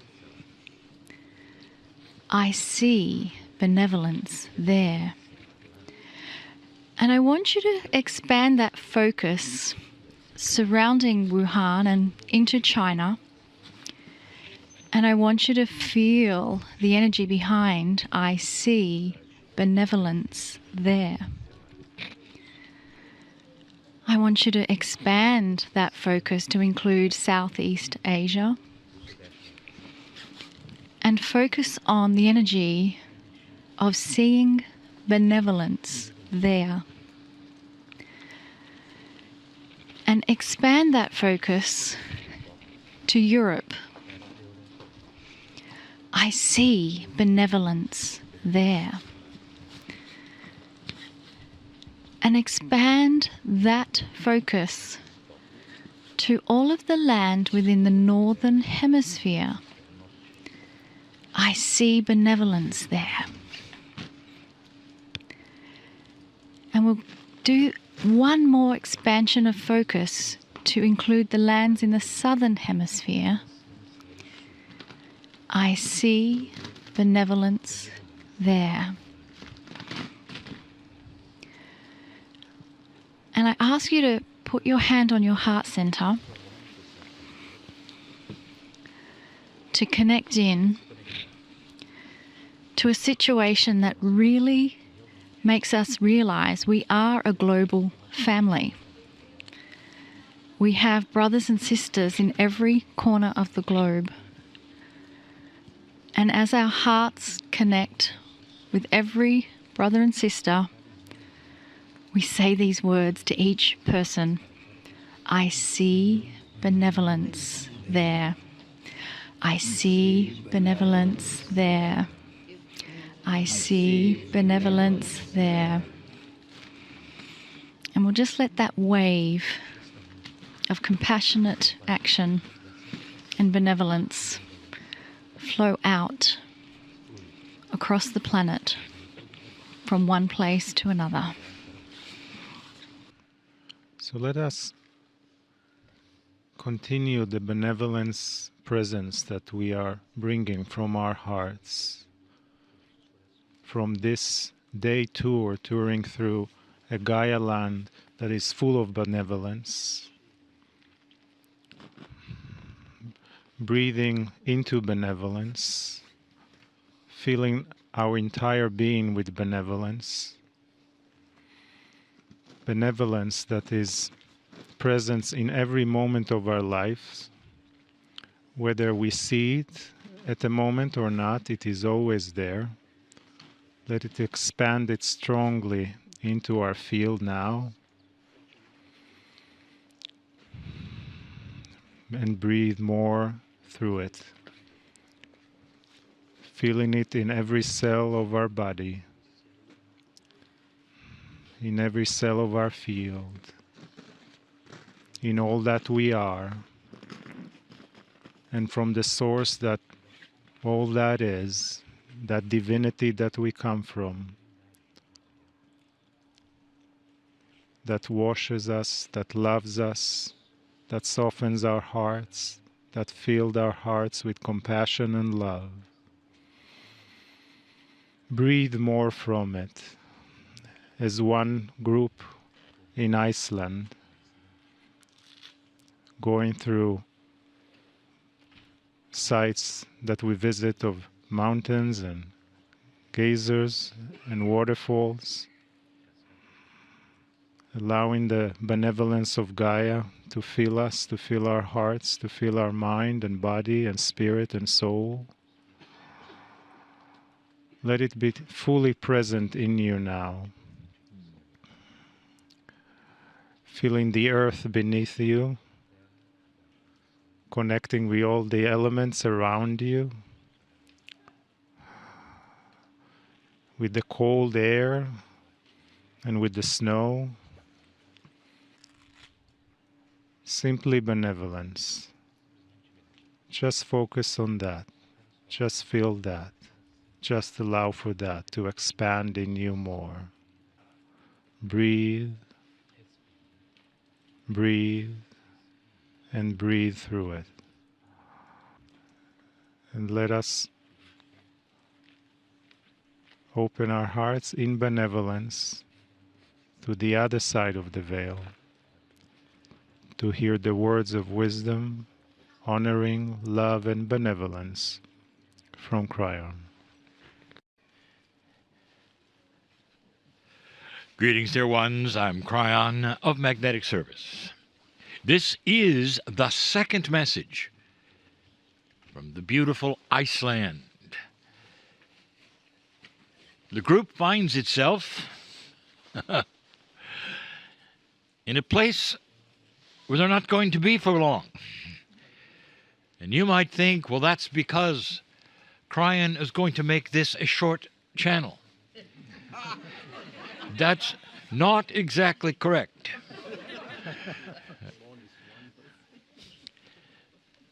I see benevolence there. And I want you to expand that focus surrounding Wuhan and into China. And I want you to feel the energy behind I see benevolence there. I want you to expand that focus to include Southeast Asia and focus on the energy of seeing benevolence there. And expand that focus to Europe. I see benevolence there. And expand that focus to all of the land within the northern hemisphere. I see benevolence there. And we'll do one more expansion of focus to include the lands in the southern hemisphere. I see benevolence there. And I ask you to put your hand on your heart center to connect in to a situation that really makes us realize we are a global family. We have brothers and sisters in every corner of the globe. And as our hearts connect with every brother and sister, we say these words to each person. I see benevolence there. I see benevolence there. I see benevolence there. And we'll just let that wave of compassionate action and benevolence flow out across the planet. from one place to another. So let us continue the benevolence presence that we are bringing from our hearts, from this day tour, touring through a Gaia land that is full of benevolence, breathing into benevolence, filling our entire being with benevolence, benevolence that is present in every moment of our lives. Whether we see it at the moment or not, it is always there. Let it expand it strongly into our field now. And breathe more through it. Feeling it in every cell of our body, in every cell of our field, in all that we are, and from the source that all that is, that divinity that we come from, that washes us, that loves us, that softens our hearts, that filled our hearts with compassion and love. Breathe more from it. As one group in Iceland, going through sites that we visit of mountains and geysers and waterfalls, allowing the benevolence of Gaia to fill us, to fill our hearts, to fill our mind and body and spirit and soul. Let it be fully present in you now. Feeling the earth beneath you, connecting with all the elements around you, with the cold air and with the snow. Simply benevolence. Just focus on that. Just feel that. Just allow for that to expand in you more. Breathe. Breathe. And breathe through it. And let us open our hearts in benevolence to the other side of the veil, to hear the words of wisdom, honoring, love, and benevolence from Kryon. Greetings, dear ones. I'm Kryon of Magnetic Service. This is the second message from the beautiful Iceland. The group finds itself in a place where they're not going to be for long. And you might think, well, that's because Kryon is going to make this a short channel. That's not exactly correct.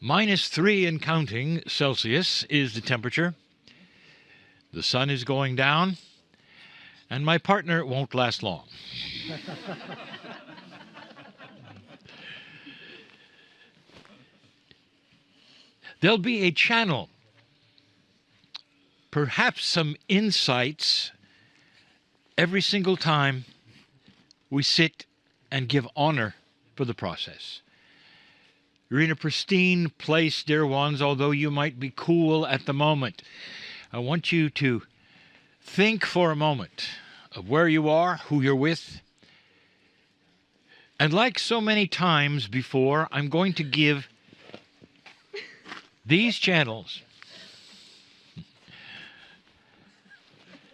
-3 and counting Celsius is the temperature. The sun is going down, and my partner won't last long. There'll be a channel, perhaps some insights every single time we sit and give honor for the process. You're in a pristine place, dear ones, although you might be cool at the moment. I want you to think for a moment of where you are, who you're with. And like so many times before, I'm going to give these channels.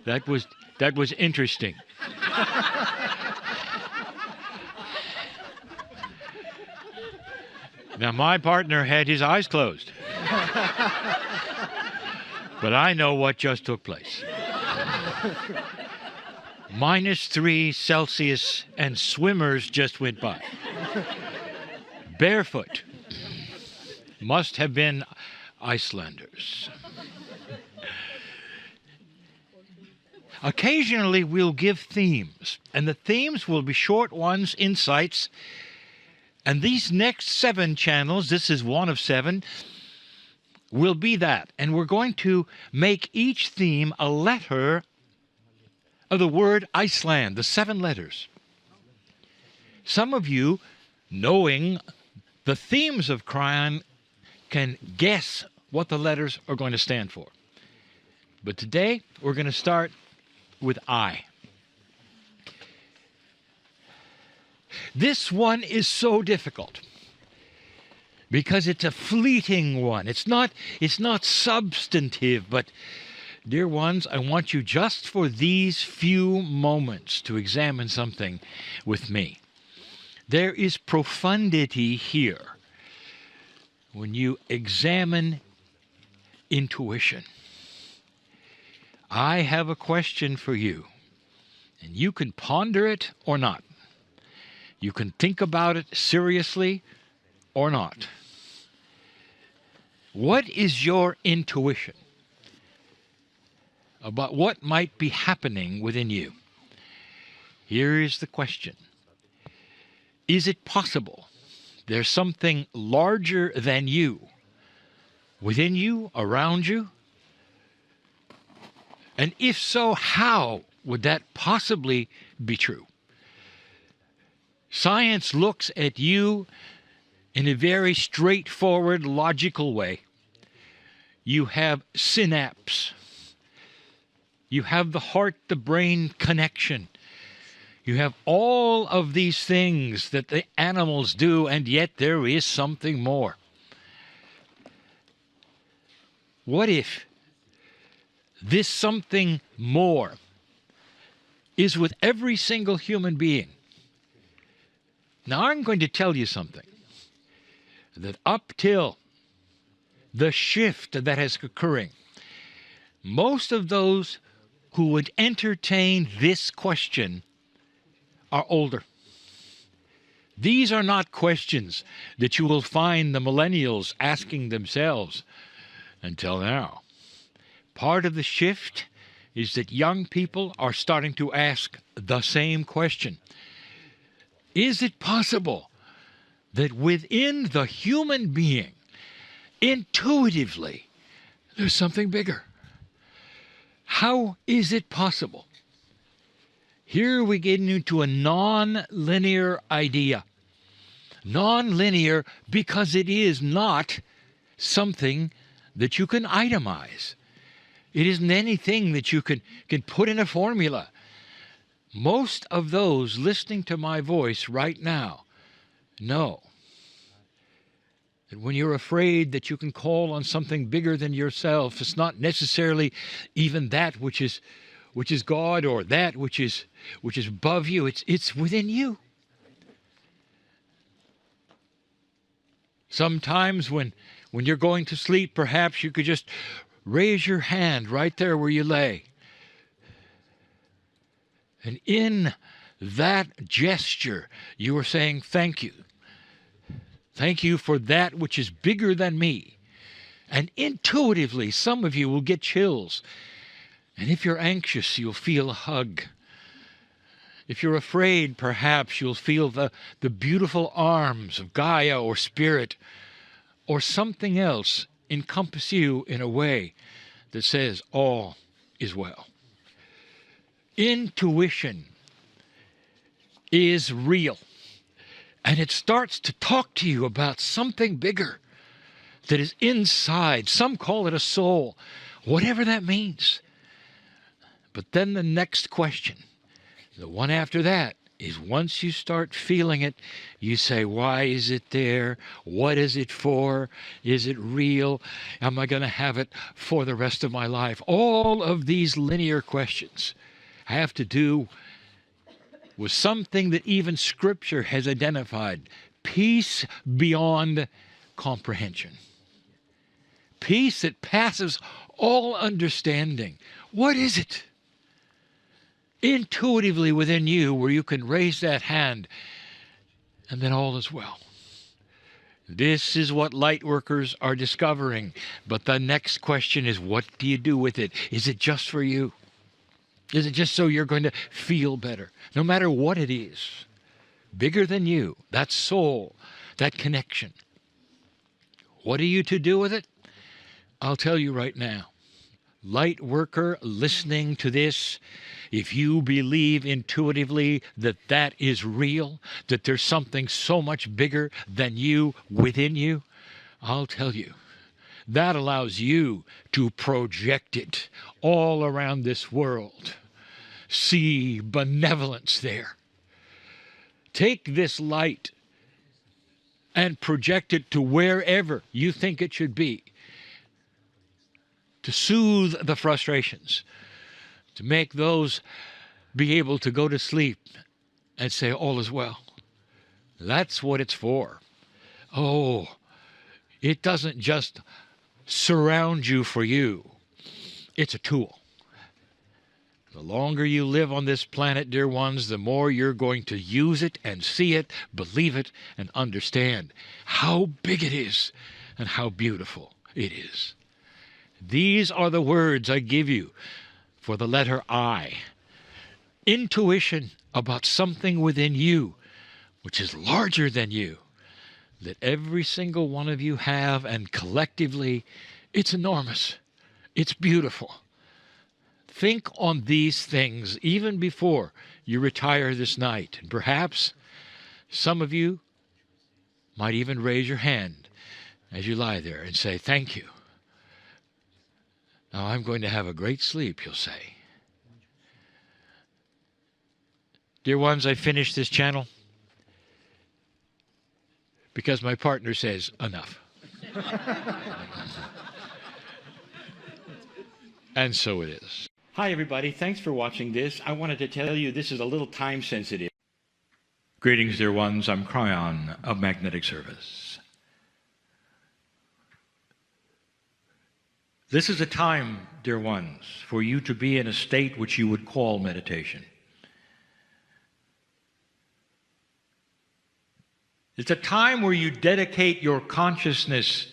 That was interesting. Now, my partner had his eyes closed. But I know what just took place. -3 Celsius and swimmers just went by. Barefoot. Must have been Icelanders. Occasionally we'll give themes, and the themes will be short ones, insights. And these next 7 channels, this is one of 7, will be that. And we're going to make each theme a letter of the word Iceland, the 7 letters. Some of you, knowing the themes of Kryon, can guess what the letters are going to stand for. But today, we're going to start with I. This one is so difficult because it's a fleeting one. It's not substantive, but dear ones, I want you just for these few moments to examine something with me. There is profundity here when you examine intuition. I have a question for you, and you can ponder it or not. You can think about it seriously or not. What is your intuition about what might be happening within you? Here is the question. Is it possible there's something larger than you, within you, around you? And if so, how would that possibly be true? Science looks at you in a very straightforward, logical way. You have synapse. You have the heart-to-brain connection. You have all of these things that the animals do, and yet there is something more. What if this something more is with every single human being? Now, I'm going to tell you something, that up till the shift that is occurring, most of those who would entertain this question are older. These are not questions that you will find the millennials asking themselves until now. Part of the shift is that young people are starting to ask the same question. Is it possible that within the human being, intuitively, there's something bigger? How is it possible? Here we get into a non-linear idea. Non-linear because it is not something that you can itemize. It isn't anything that you can put in a formula. Most of those listening to my voice right now know that when you're afraid that you can call on something bigger than yourself, it's not necessarily even that which is God or that which is above you. It's within you. Sometimes when you're going to sleep, perhaps you could just raise your hand right there where you lay. And in that gesture, you are saying, thank you. Thank you for that which is bigger than me. And intuitively, some of you will get chills. And if you're anxious, you'll feel a hug. If you're afraid, perhaps you'll feel the beautiful arms of Gaia or Spirit or something else encompass you in a way that says all is well. Intuition is real, and it starts to talk to you about something bigger that is inside. Some call it a soul, whatever that means. But then the next question, the one after that, is once you start feeling it, you say, why is it there? What is it for? Is it real? Am I going to have it for the rest of my life? All of these linear questions have to do with something that even Scripture has identified: peace beyond comprehension. Peace that passes all understanding. What is it? Intuitively within you, where you can raise that hand and then all is well. This is what light workers are discovering. But the next question is, what do you do with it? Is it just for you? Is it just so you're going to feel better? No matter what it is, bigger than you, that soul, that connection. What are you to do with it? I'll tell you right now. Light worker listening to this, if you believe intuitively that that is real, that there's something so much bigger than you within you, I'll tell you, that allows you to project it all around this world. See benevolence there. Take this light and project it to wherever you think it should be, to soothe the frustrations, to make those be able to go to sleep and say, all is well. That's what it's for. Oh, it doesn't just surround you for you. It's a tool. The longer you live on this planet, dear ones, the more you're going to use it and see it, believe it, and understand how big it is and how beautiful it is. These are the words I give you for the letter I. Intuition about something within you, which is larger than you, that every single one of you have, and collectively, it's enormous. It's beautiful. Think on these things even before you retire this night. And perhaps some of you might even raise your hand as you lie there and say, thank you. Now I'm going to have a great sleep, you'll say. Dear ones, I finished this channel because my partner says, enough. And so it is. Hi, everybody. Thanks for watching this. I wanted to tell you this is a little time sensitive. Greetings, dear ones. I'm Kryon of Magnetic Service. This is a time, dear ones, for you to be in a state which you would call meditation. It's a time where you dedicate your consciousness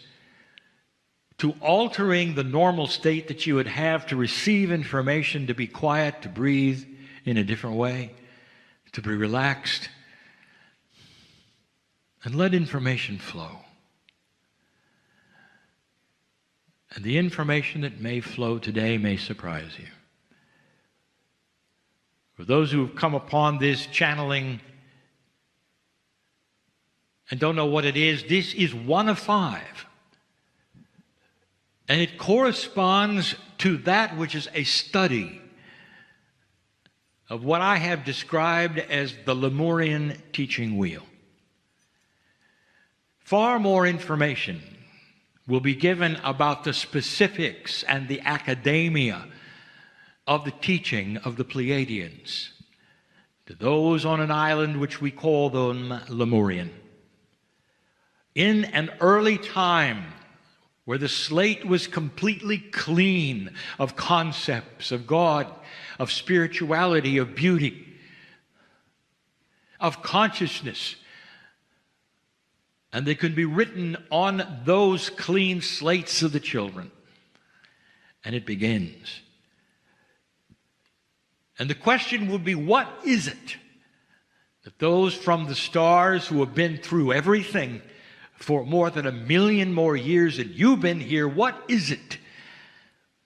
to altering the normal state that you would have to receive information, to be quiet, to breathe in a different way, to be relaxed, and let information flow. And the information that may flow today may surprise you. For those who have come upon this channeling and don't know what it is, this is one of 5. And it corresponds to that which is a study of what I have described as the Lemurian teaching wheel. Far more information will be given about the specifics and the academia of the teaching of the Pleiadians to those on an island which we call them Lemurian. In an early time, where the slate was completely clean of concepts of God, of spirituality, of beauty, of consciousness. And they could be written on those clean slates of the children. And it begins. And the question would be, what is it that those from the stars who have been through everything for more than 1 million more years than you've been here, what is it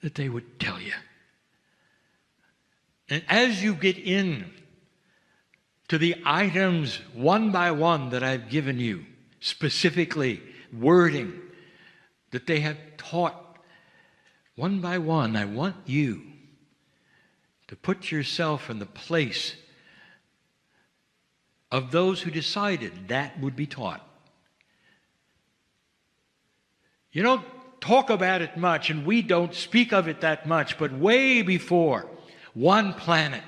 that they would tell you? And as you get in to the items one by one that I've given you, specifically wording that they have taught, one by one, I want you to put yourself in the place of those who decided that would be taught. You don't talk about it much, and we don't speak of it that much, but way before one planet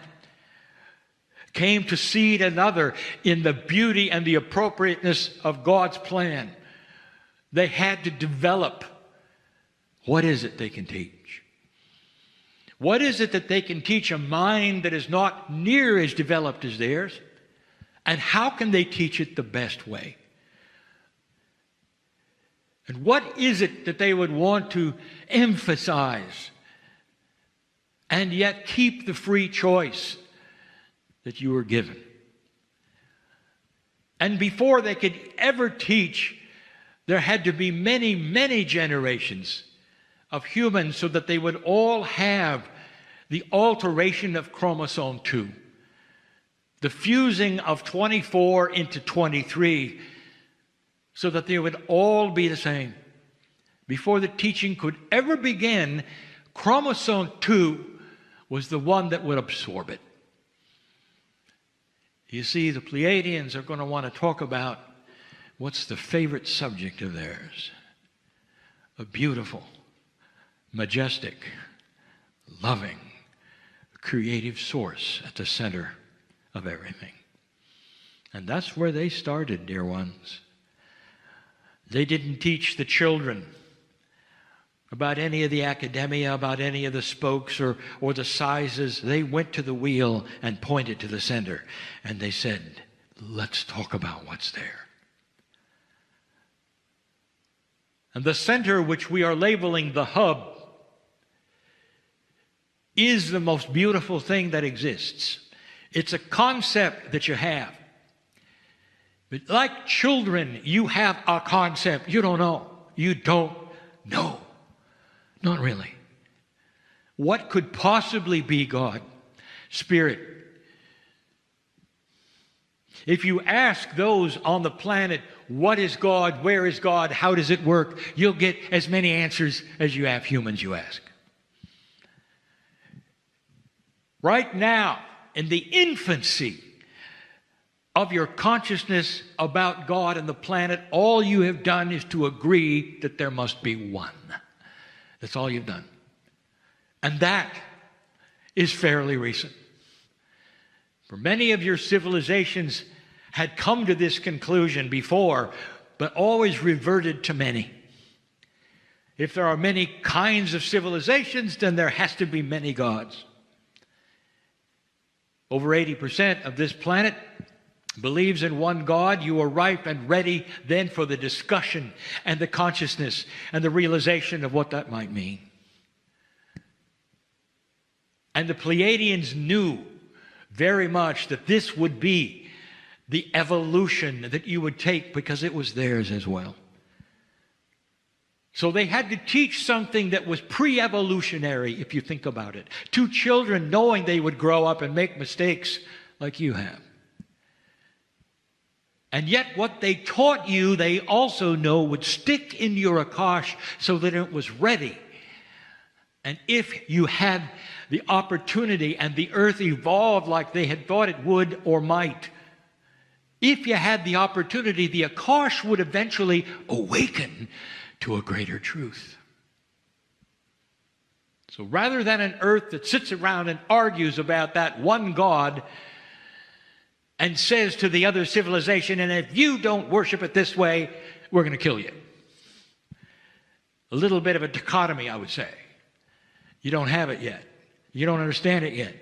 came to seed another in the beauty and the appropriateness of God's plan, they had to develop what is it they can teach. What is it that they can teach a mind that is not near as developed as theirs? And how can they teach it the best way? And what is it that they would want to emphasize and yet keep the free choice that you were given. And before they could ever teach, there had to be many, many generations of humans so that they would all have the alteration of chromosome 2, the fusing of 24 into 23, so that they would all be the same. Before the teaching could ever begin, chromosome 2 was the one that would absorb it. You see, the Pleiadians are going to want to talk about what's the favorite subject of theirs. A beautiful, majestic, loving, creative source at the center of everything. And that's where they started, dear ones. They didn't teach the children about any of the academia, about any of the spokes or the sizes. They went to the wheel and pointed to the center. And they said, let's talk about what's there. And the center, which we are labeling the hub, is the most beautiful thing that exists. It's a concept that you have. But like children, you have a concept. You don't know. You don't know. Not really. What could possibly be God? Spirit. If you ask those on the planet, what is God? Where is God? How does it work? You'll get as many answers as you have humans you ask. Right now, in the infancy of your consciousness about God and the planet, all you have done is to agree that there must be one. That's all you've done. And that is fairly recent. For many of your civilizations had come to this conclusion before, but always reverted to many. If there are many kinds of civilizations, then there has to be many gods. Over 80% of this planet believes in one God. You are ripe and ready then for the discussion and the consciousness and the realization of what that might mean. And the Pleiadians knew very much that this would be the evolution that you would take because it was theirs as well. So they had to teach something that was pre-evolutionary, if you think about it, to children knowing they would grow up and make mistakes like you have. And yet what they taught you, they also know would stick in your Akash so that it was ready. And if you had the opportunity and the earth evolved like they had thought it would or might, if you had the opportunity, the Akash would eventually awaken to a greater truth. So rather than an earth that sits around and argues about that one God and says to the other civilization, and if you don't worship it this way, we're going to kill you. A little bit of a dichotomy, I would say. You don't have it yet. You don't understand it yet.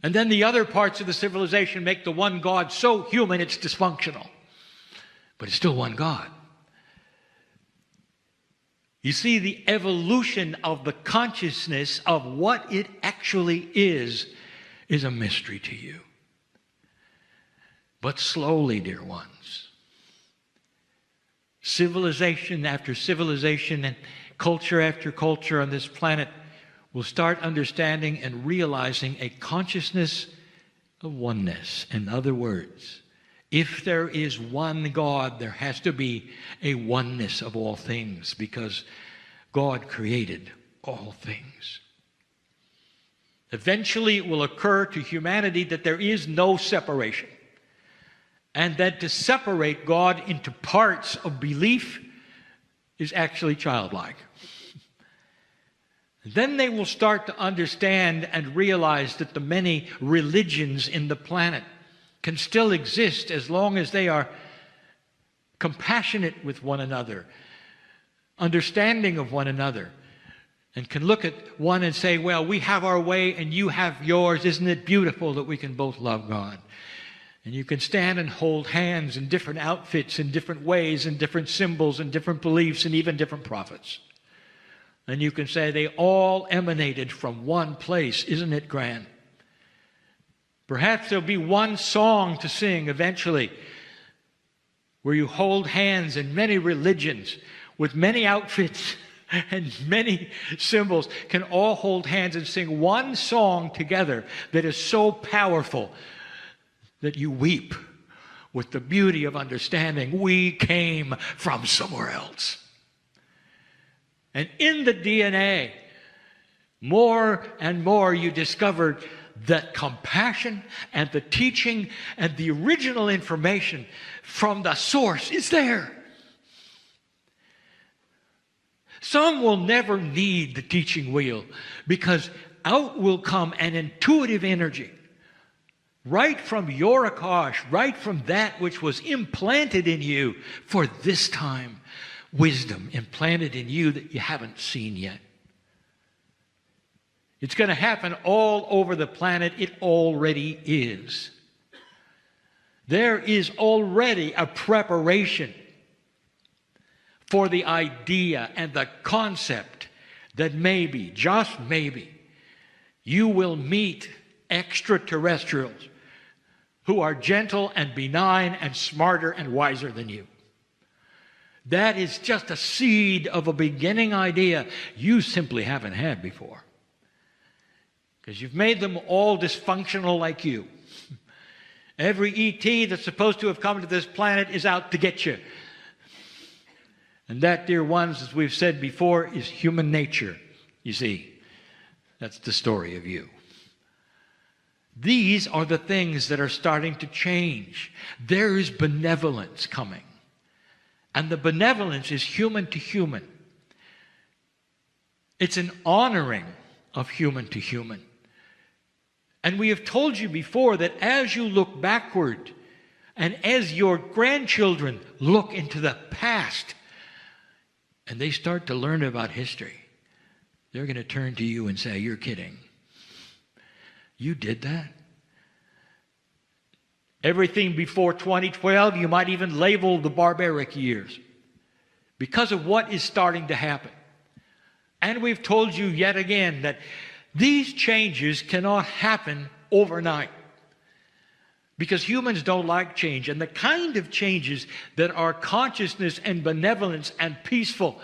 And then the other parts of the civilization make the one God so human it's dysfunctional. But it's still one God. You see, the evolution of the consciousness of what it actually is a mystery to you. But slowly, dear ones, civilization after civilization and culture after culture on this planet will start understanding and realizing a consciousness of oneness. In other words, if there is one God, there has to be a oneness of all things because God created all things. Eventually it will occur to humanity that there is no separation, and that to separate God into parts of belief is actually childlike. Then they will start to understand and realize that the many religions in the planet can still exist as long as they are compassionate with one another, understanding of one another, and can look at one and say, well, we have our way and you have yours. Isn't it beautiful that we can both love God? And you can stand and hold hands in different outfits, in different ways, in different symbols, and different beliefs, and even different prophets. And you can say they all emanated from one place. Isn't it grand? Perhaps there'll be one song to sing eventually where you hold hands in many religions with many outfits and many symbols can all hold hands and sing one song together that is so powerful that you weep with the beauty of understanding we came from somewhere else. And in the DNA, more and more you discovered that compassion and the teaching and the original information from the source is there. Some will never need the teaching wheel because out will come an intuitive energy right from your Akash, right from that which was implanted in you for this time. Wisdom implanted in you that you haven't seen yet. It's going to happen all over the planet. It already is. There is already a preparation for the idea and the concept that maybe, just maybe, you will meet extraterrestrials who are gentle and benign and smarter and wiser than you. That is just a seed of a beginning idea you simply haven't had before. Because you've made them all dysfunctional like you. Every ET that's supposed to have come to this planet is out to get you. And that, dear ones, as we've said before, is human nature. You see, that's the story of you. These are the things that are starting to change. There is benevolence coming. And the benevolence is human to human. It's an honoring of human to human. And we have told you before that as you look backward and as your grandchildren look into the past and they start to learn about history, they're going to turn to you and say, "You're kidding. You did that?" Everything before 2012, you might even label the barbaric years because of what is starting to happen. And we've told you yet again that these changes cannot happen overnight because humans don't like change. And the kind of changes that are consciousness and benevolence and peaceful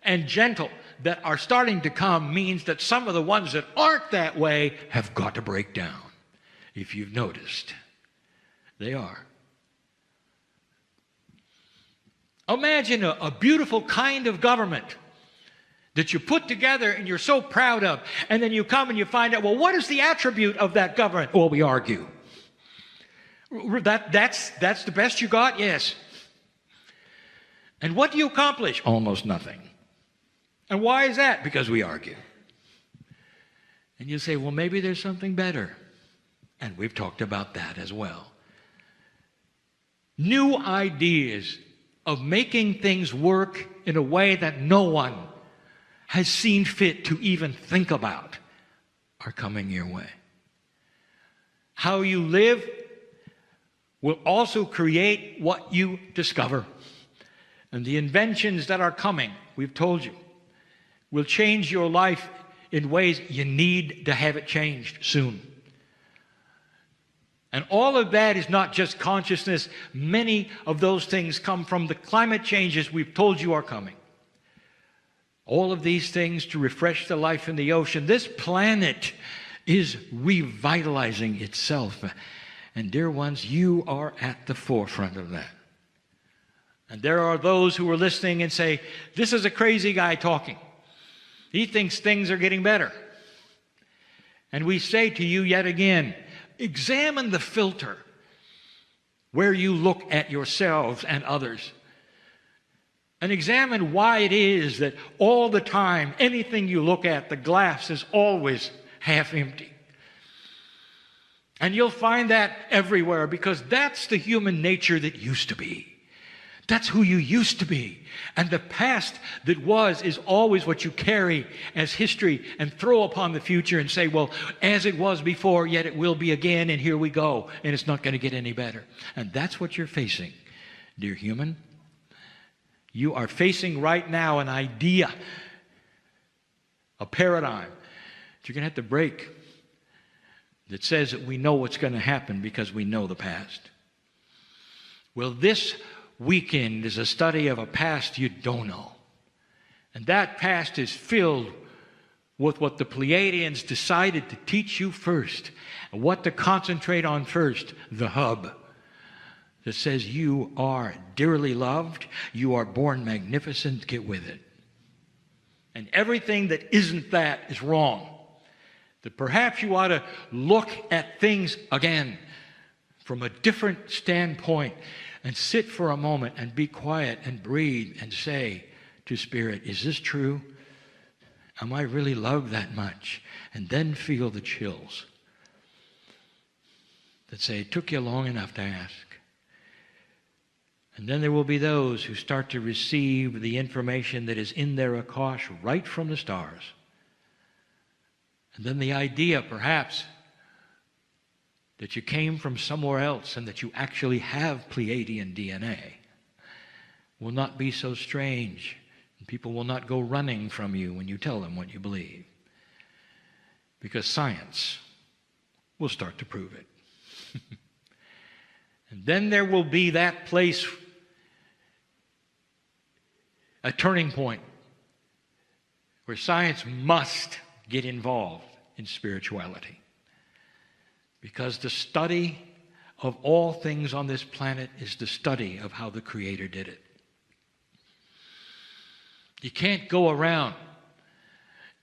and gentle that are starting to come means that some of the ones that aren't that way have got to break down, if you've noticed. They are. Imagine a beautiful kind of government that you put together and you're so proud of, and then you come and you find out, well, what is the attribute of that government? Well, we argue. That's the best you got? Yes. And what do you accomplish? Almost nothing. And why is that? Because we argue. And you say, well, maybe there's something better. And we've talked about that as well. New ideas of making things work in a way that no one has seen fit to even think about are coming your way. How you live will also create what you discover. And the inventions that are coming, we've told you, will change your life in ways you need to have it changed soon. And all of that is not just consciousness. Many of those things come from the climate changes we've told you are coming. All of these things to refresh the life in the ocean. This planet is revitalizing itself. And dear ones, you are at the forefront of that. And there are those who are listening and say, this is a crazy guy talking. He thinks things are getting better. And we say to you yet again, examine the filter where you look at yourselves and others. And examine why it is that all the time, anything you look at, the glass is always half empty. And you'll find that everywhere because that's the human nature that used to be. That's who you used to be. And the past that was is always what you carry as history and throw upon the future and say, well, as it was before, yet it will be again, and here we go. And it's not going to get any better. And that's what you're facing, dear human. You are facing right now an idea a paradigm that you're going to have to break that says that we know what's going to happen because we know the past. Well, this weekend is a study of a past you don't know. And that past is filled with what the Pleiadians decided to teach you first, and what to concentrate on first, the hub that says you are dearly loved, you are born magnificent, get with it. And everything that isn't that is wrong. That perhaps you ought to look at things again from a different standpoint and sit for a moment and be quiet and breathe and say to Spirit, is this true? Am I really loved that much? And then feel the chills that say, it took you long enough to ask. And then there will be those who start to receive the information that is in their Akash right from the stars. And then the idea, perhaps, that you came from somewhere else and that you actually have Pleiadian DNA will not be so strange. And people will not go running from you when you tell them what you believe. Because science will start to prove it. And then there will be that place, a turning point, where science must get involved in spirituality. Because the study of all things on this planet is the study of how the Creator did it. You can't go around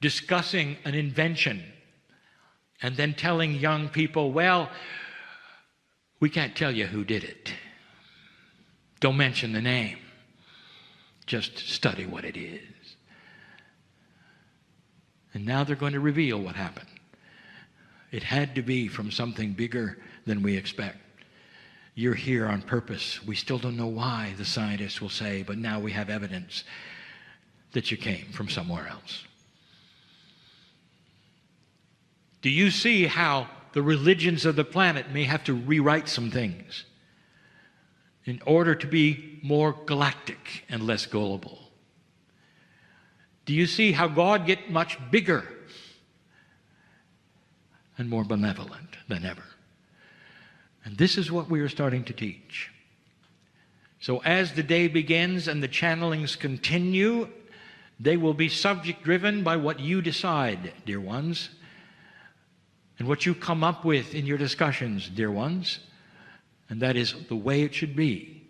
discussing an invention and then telling young people, well, we can't tell you who did it. Don't mention the name. Just study what it is. And now they're going to reveal what happened. It had to be from something bigger than we expect. You're here on purpose. We still don't know why, the scientists will say, but now we have evidence that you came from somewhere else. Do you see how the religions of the planet may have to rewrite some things in order to be more galactic and less gullible? Do you see how God gets much bigger and more benevolent than ever? And this is what we are starting to teach. So as the day begins and the channelings continue, they will be subject-driven by what you decide, dear ones, and what you come up with in your discussions, dear ones. And that is the way it should be.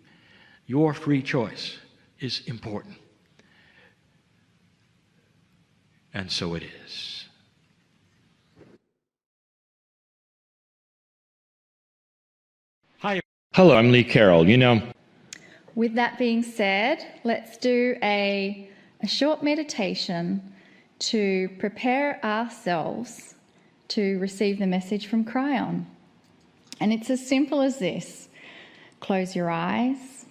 Your free choice is important. And so it is. Hi. Hello, I'm Lee Carroll. With that being said, let's do a short meditation to prepare ourselves to receive the message from Kryon. And it's as simple as this. Close your eyes.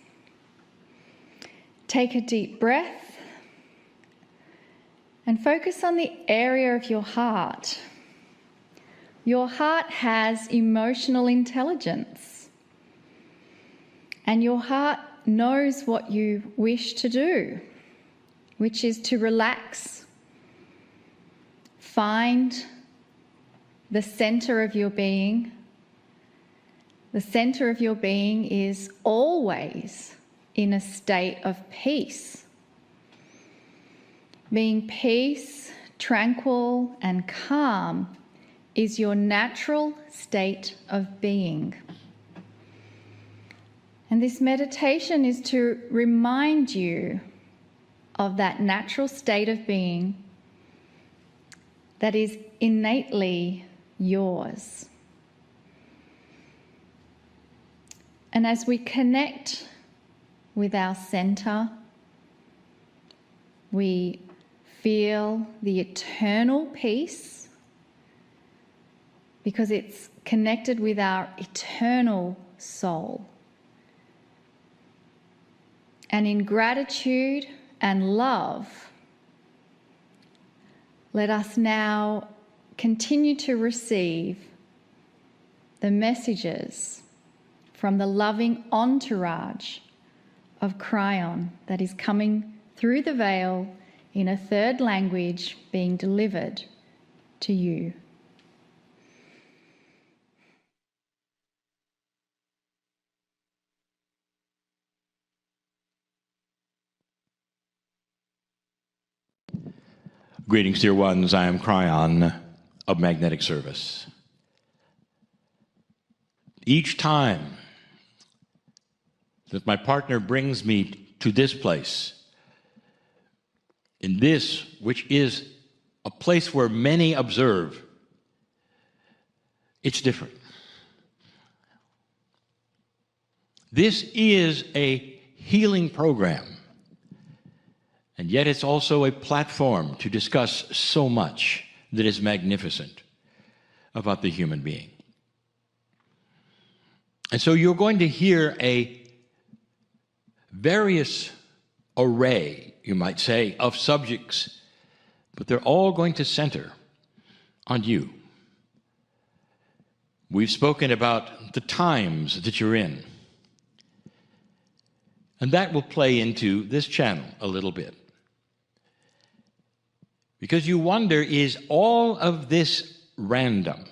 Take a deep breath. And focus on the area of your heart. Your heart has emotional intelligence. And your heart knows what you wish to do, which is to relax. Find the center of your being. The center of your being is always in a state of peace. Being peace, tranquil, and calm is your natural state of being. And this meditation is to remind you of that natural state of being that is innately yours. And as we connect with our center, we feel the eternal peace because it's connected with our eternal soul. And in gratitude and love, let us now continue to receive the messages from the loving entourage of Kryon that is coming through the veil in a third language being delivered to you. Greetings, dear ones. I am Kryon of Magnetic Service. Each time that my partner brings me to this place, in this, which is a place where many observe, it's different. This is a healing program. And yet it's also a platform to discuss so much that is magnificent about the human being. And so you're going to hear a various array, you might say, of subjects, but they're all going to center on you. We've spoken about the times that you're in. And that will play into this channel a little bit. Because you wonder, is all of this random?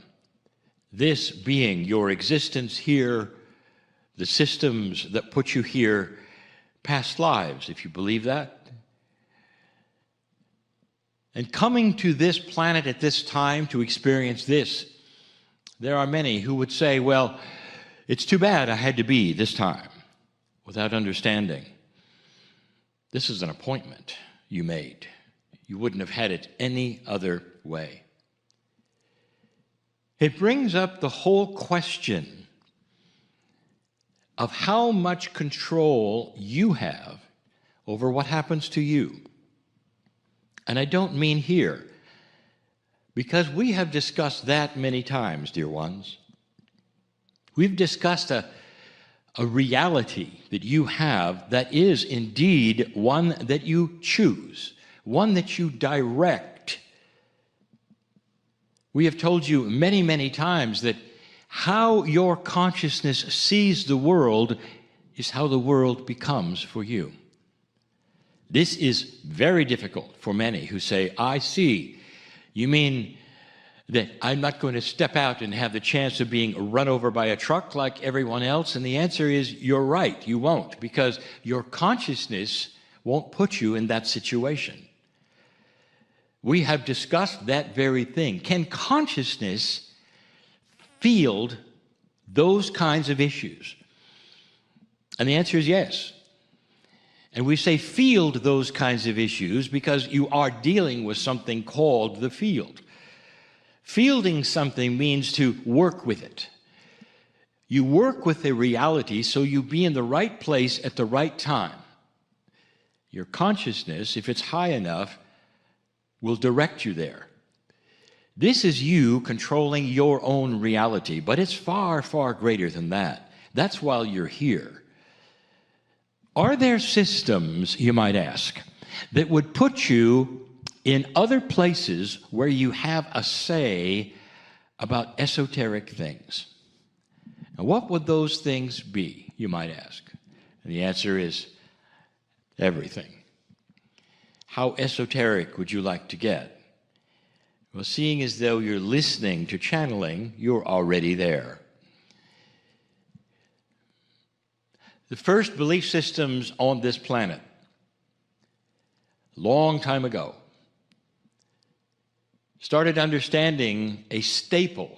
This being your existence here, the systems that put you here, past lives, if you believe that? And coming to this planet at this time to experience this, there are many who would say, well, it's too bad I had to be this time, without understanding. This is an appointment you made. You wouldn't have had it any other way. It brings up the whole question of how much control you have over what happens to you. And I don't mean here, because we have discussed that many times, dear ones. We've discussed a reality that you have that is indeed one that you choose, one that you direct. We have told you many, many times that how your consciousness sees the world is how the world becomes for you. This is very difficult for many who say, I see. You mean that I'm not going to step out and have the chance of being run over by a truck like everyone else? And the answer is, you're right, you won't, because your consciousness won't put you in that situation. We have discussed that very thing. Can consciousness field those kinds of issues? And the answer is yes. And we say field those kinds of issues because you are dealing with something called the field. Fielding something means to work with it. You work with a reality so you be in the right place at the right time. Your consciousness, if it's high enough, will direct you there. This is you controlling your own reality, but it's far, far greater than that. That's why you're here. Are there systems, you might ask, that would put you in other places where you have a say about esoteric things? And what would those things be, you might ask? And the answer is everything. How esoteric would you like to get? Well, seeing as though you're listening to channeling, you're already there. The first belief systems on this planet, long time ago, started understanding a staple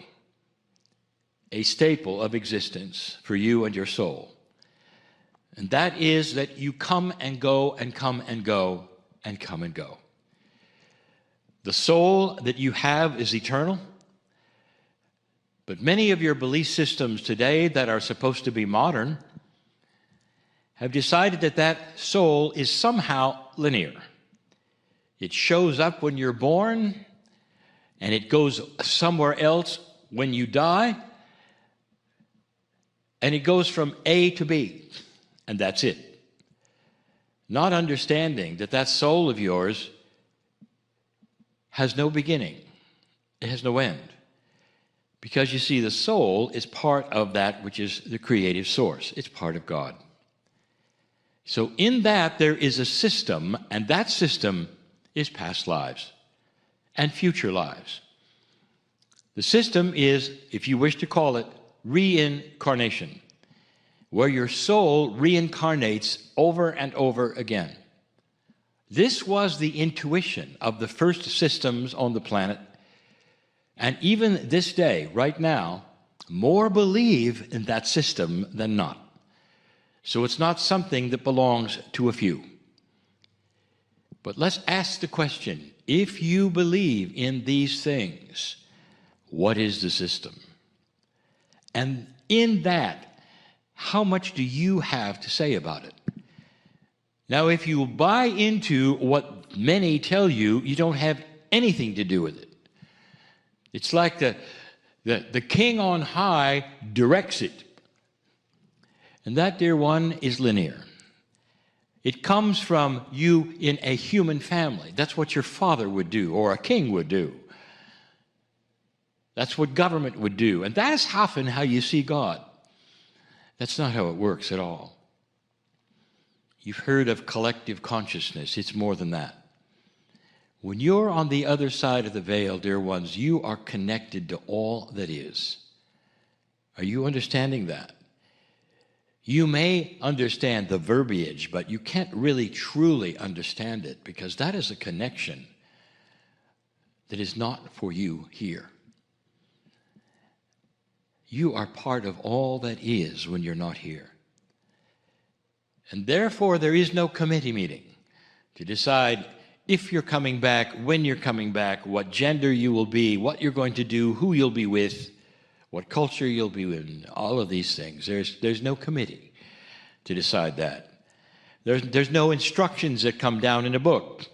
of existence for you and your soul. And that is that you come and go and come and go and come and go. The soul that you have is eternal, but many of your belief systems today that are supposed to be modern have decided that that soul is somehow linear. It shows up when you're born, and it goes somewhere else when you die, and it goes from A to B, and that's it. Not understanding that that soul of yours has no beginning. It has no end. Because you see, the soul is part of that which is the creative source. It's part of God. So in that there is a system, and that system is past lives and future lives. The system is, if you wish to call it, reincarnation, where your soul reincarnates over and over again. This was the intuition of the first systems on the planet, and even this day, right now, more believe in that system than not. So it's not something that belongs to a few. But let's ask the question, if you believe in these things, what is the system? And in that, how much do you have to say about it? Now, if you buy into what many tell you, you don't have anything to do with it. It's like the king on high directs it. And that, dear one, is linear. It comes from you in a human family. That's what your father would do, or a king would do. That's what government would do. And that is often how you see God. That's not how it works at all. You've heard of collective consciousness. It's more than that. When you're on the other side of the veil, dear ones, you are connected to all that is. Are you understanding that? You may understand the verbiage, but you can't really truly understand it, because that is a connection that is not for you here. You are part of all that is when you're not here. And therefore, there is no committee meeting to decide if you're coming back, when you're coming back, what gender you will be, what you're going to do, who you'll be with, what culture you'll be in, all of these things. There's no committee to decide that. There's no instructions that come down in a book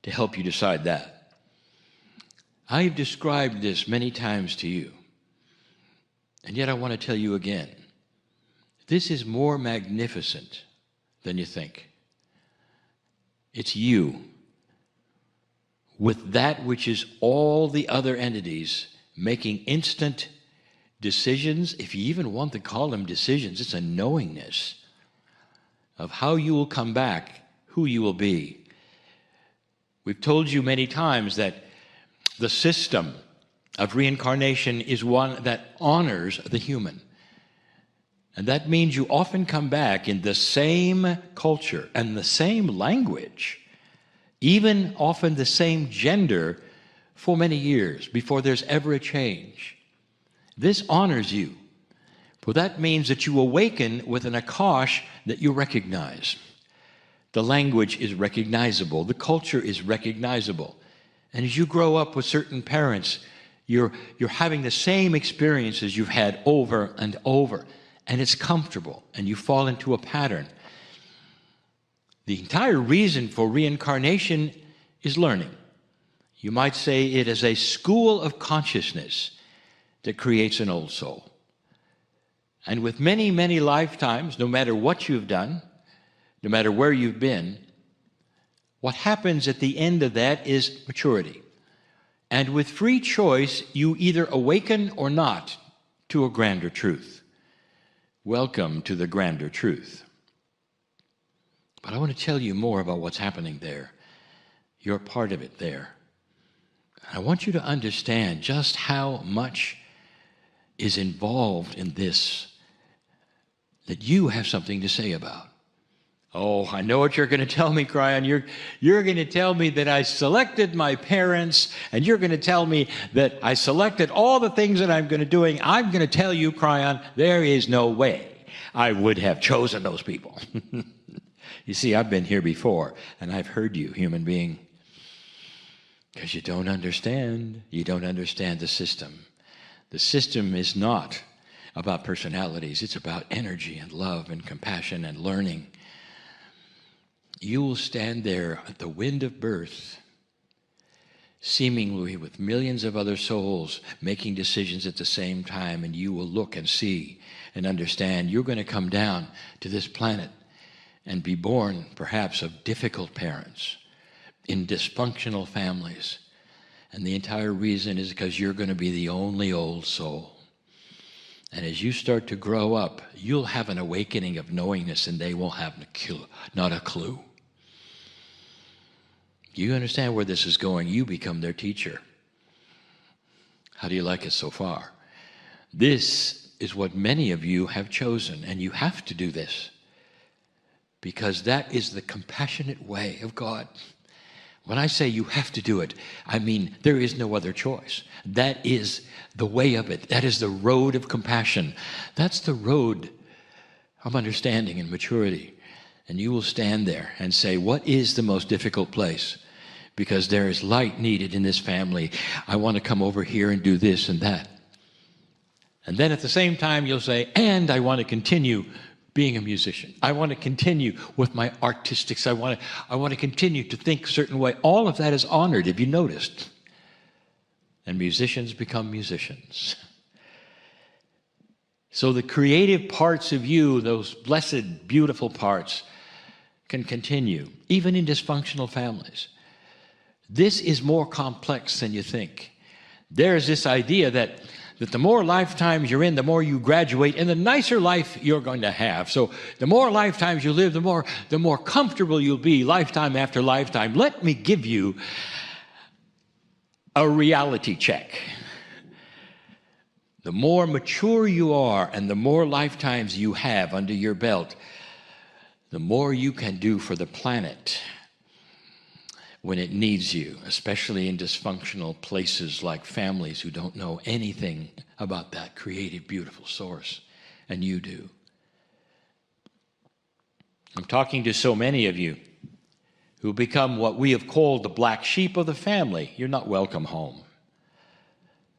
to help you decide that. I've described this many times to you, and yet I want to tell you again, this is more magnificent than you think. It's you, with that which is all the other entities, making instant decisions. If you even want to call them decisions, it's a knowingness of how you will come back, who you will be. We've told you many times that the system of reincarnation is one that honors the human. And that means you often come back in the same culture and the same language, even often the same gender, for many years before there's ever a change. This honors you, for that means that you awaken with an akash that you recognize. The language is recognizable, the culture is recognizable. And as you grow up with certain parents, you're having the same experiences you've had over and over. And it's comfortable, and you fall into a pattern. The entire reason for reincarnation is learning. You might say it is a school of consciousness that creates an old soul. And with many, many lifetimes, no matter what you've done, no matter where you've been, what happens at the end of that is maturity. And with free choice, you either awaken or not to a grander truth. Welcome to the grander truth. But I want to tell you more about what's happening there. You're part of it there. I want you to understand just how much is involved in this that you have something to say about. Oh, I know what you're going to tell me, Kryon. You're going to tell me that I selected my parents, and you're going to tell me that I selected all the things that I'm going to doing. I'm going to tell you, Kryon, there is no way I would have chosen those people. You see, I've been here before, and I've heard you, human being, because you don't understand. You don't understand the system. The system is not about personalities. It's about energy and love and compassion and learning. You will stand there at the wind of birth, seemingly with millions of other souls making decisions at the same time, and you will look and see and understand you're going to come down to this planet and be born perhaps of difficult parents in dysfunctional families. And the entire reason is because you're going to be the only old soul. And as you start to grow up, you'll have an awakening of knowingness, and they will have not a clue. You understand where this is going. You become their teacher. How do you like it so far? This is what many of you have chosen, and you have to do this because that is the compassionate way of God. When I say you have to do it, I mean there is no other choice. That is the way of it. That is the road of compassion. That's the road of understanding and maturity. And you will stand there and say, what is the most difficult place? Because there is light needed in this family. I want to come over here and do this and that. And then at the same time, you'll say, and I want to continue being a musician. I want to continue with my artistics. I want to continue to think a certain way. All of that is honored, have you noticed? And musicians become musicians. So the creative parts of you, those blessed, beautiful parts, can continue, even in dysfunctional families. This is more complex than you think. There's this idea that the more lifetimes you're in, the more you graduate, and the nicer life you're going to have. So the more lifetimes you live, the more comfortable you'll be lifetime after lifetime. Let me give you a reality check. The more mature you are and the more lifetimes you have under your belt, the more you can do for the planet when it needs you, especially in dysfunctional places like families who don't know anything about that creative, beautiful source, and you do. I'm talking to so many of you who become what we have called the black sheep of the family. You're not welcome home.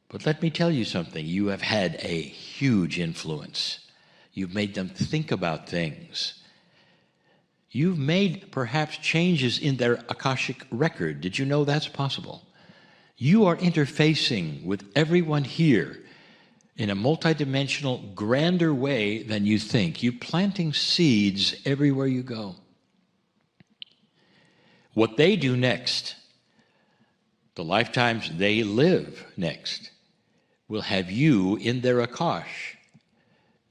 But let me tell you something. You have had a huge influence. You've made them think about things. You've made perhaps changes in their Akashic record. Did you know that's possible? You are interfacing with everyone here in a multidimensional, grander way than you think. You're planting seeds everywhere you go. What they do next, the lifetimes they live next, will have you in their Akash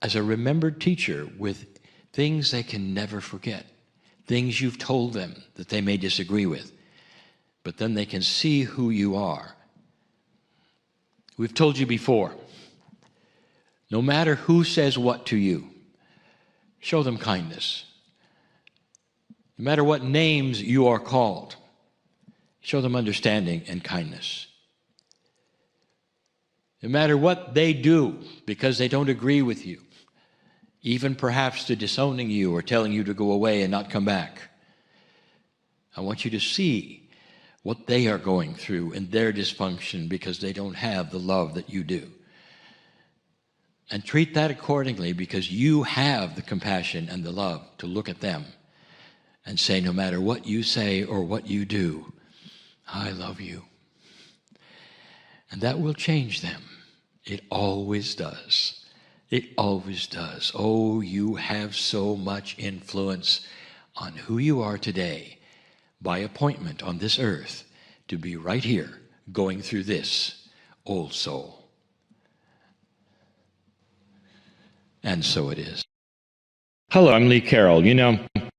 as a remembered teacher with things they can never forget. Things you've told them that they may disagree with, but then they can see who you are. We've told you before, no matter who says what to you, show them kindness. No matter what names you are called, show them understanding and kindness. No matter what they do because they don't agree with you, even perhaps to disowning you or telling you to go away and not come back, I want you to see what they are going through in their dysfunction because they don't have the love that you do. And treat that accordingly because you have the compassion and the love to look at them and say, no matter what you say or what you do, I love you. And that will change them. It always does. It always does. Oh, you have so much influence on who you are today by appointment on this earth to be right here going through this, old soul. And so it is. Hello, I'm Lee Carroll. You know,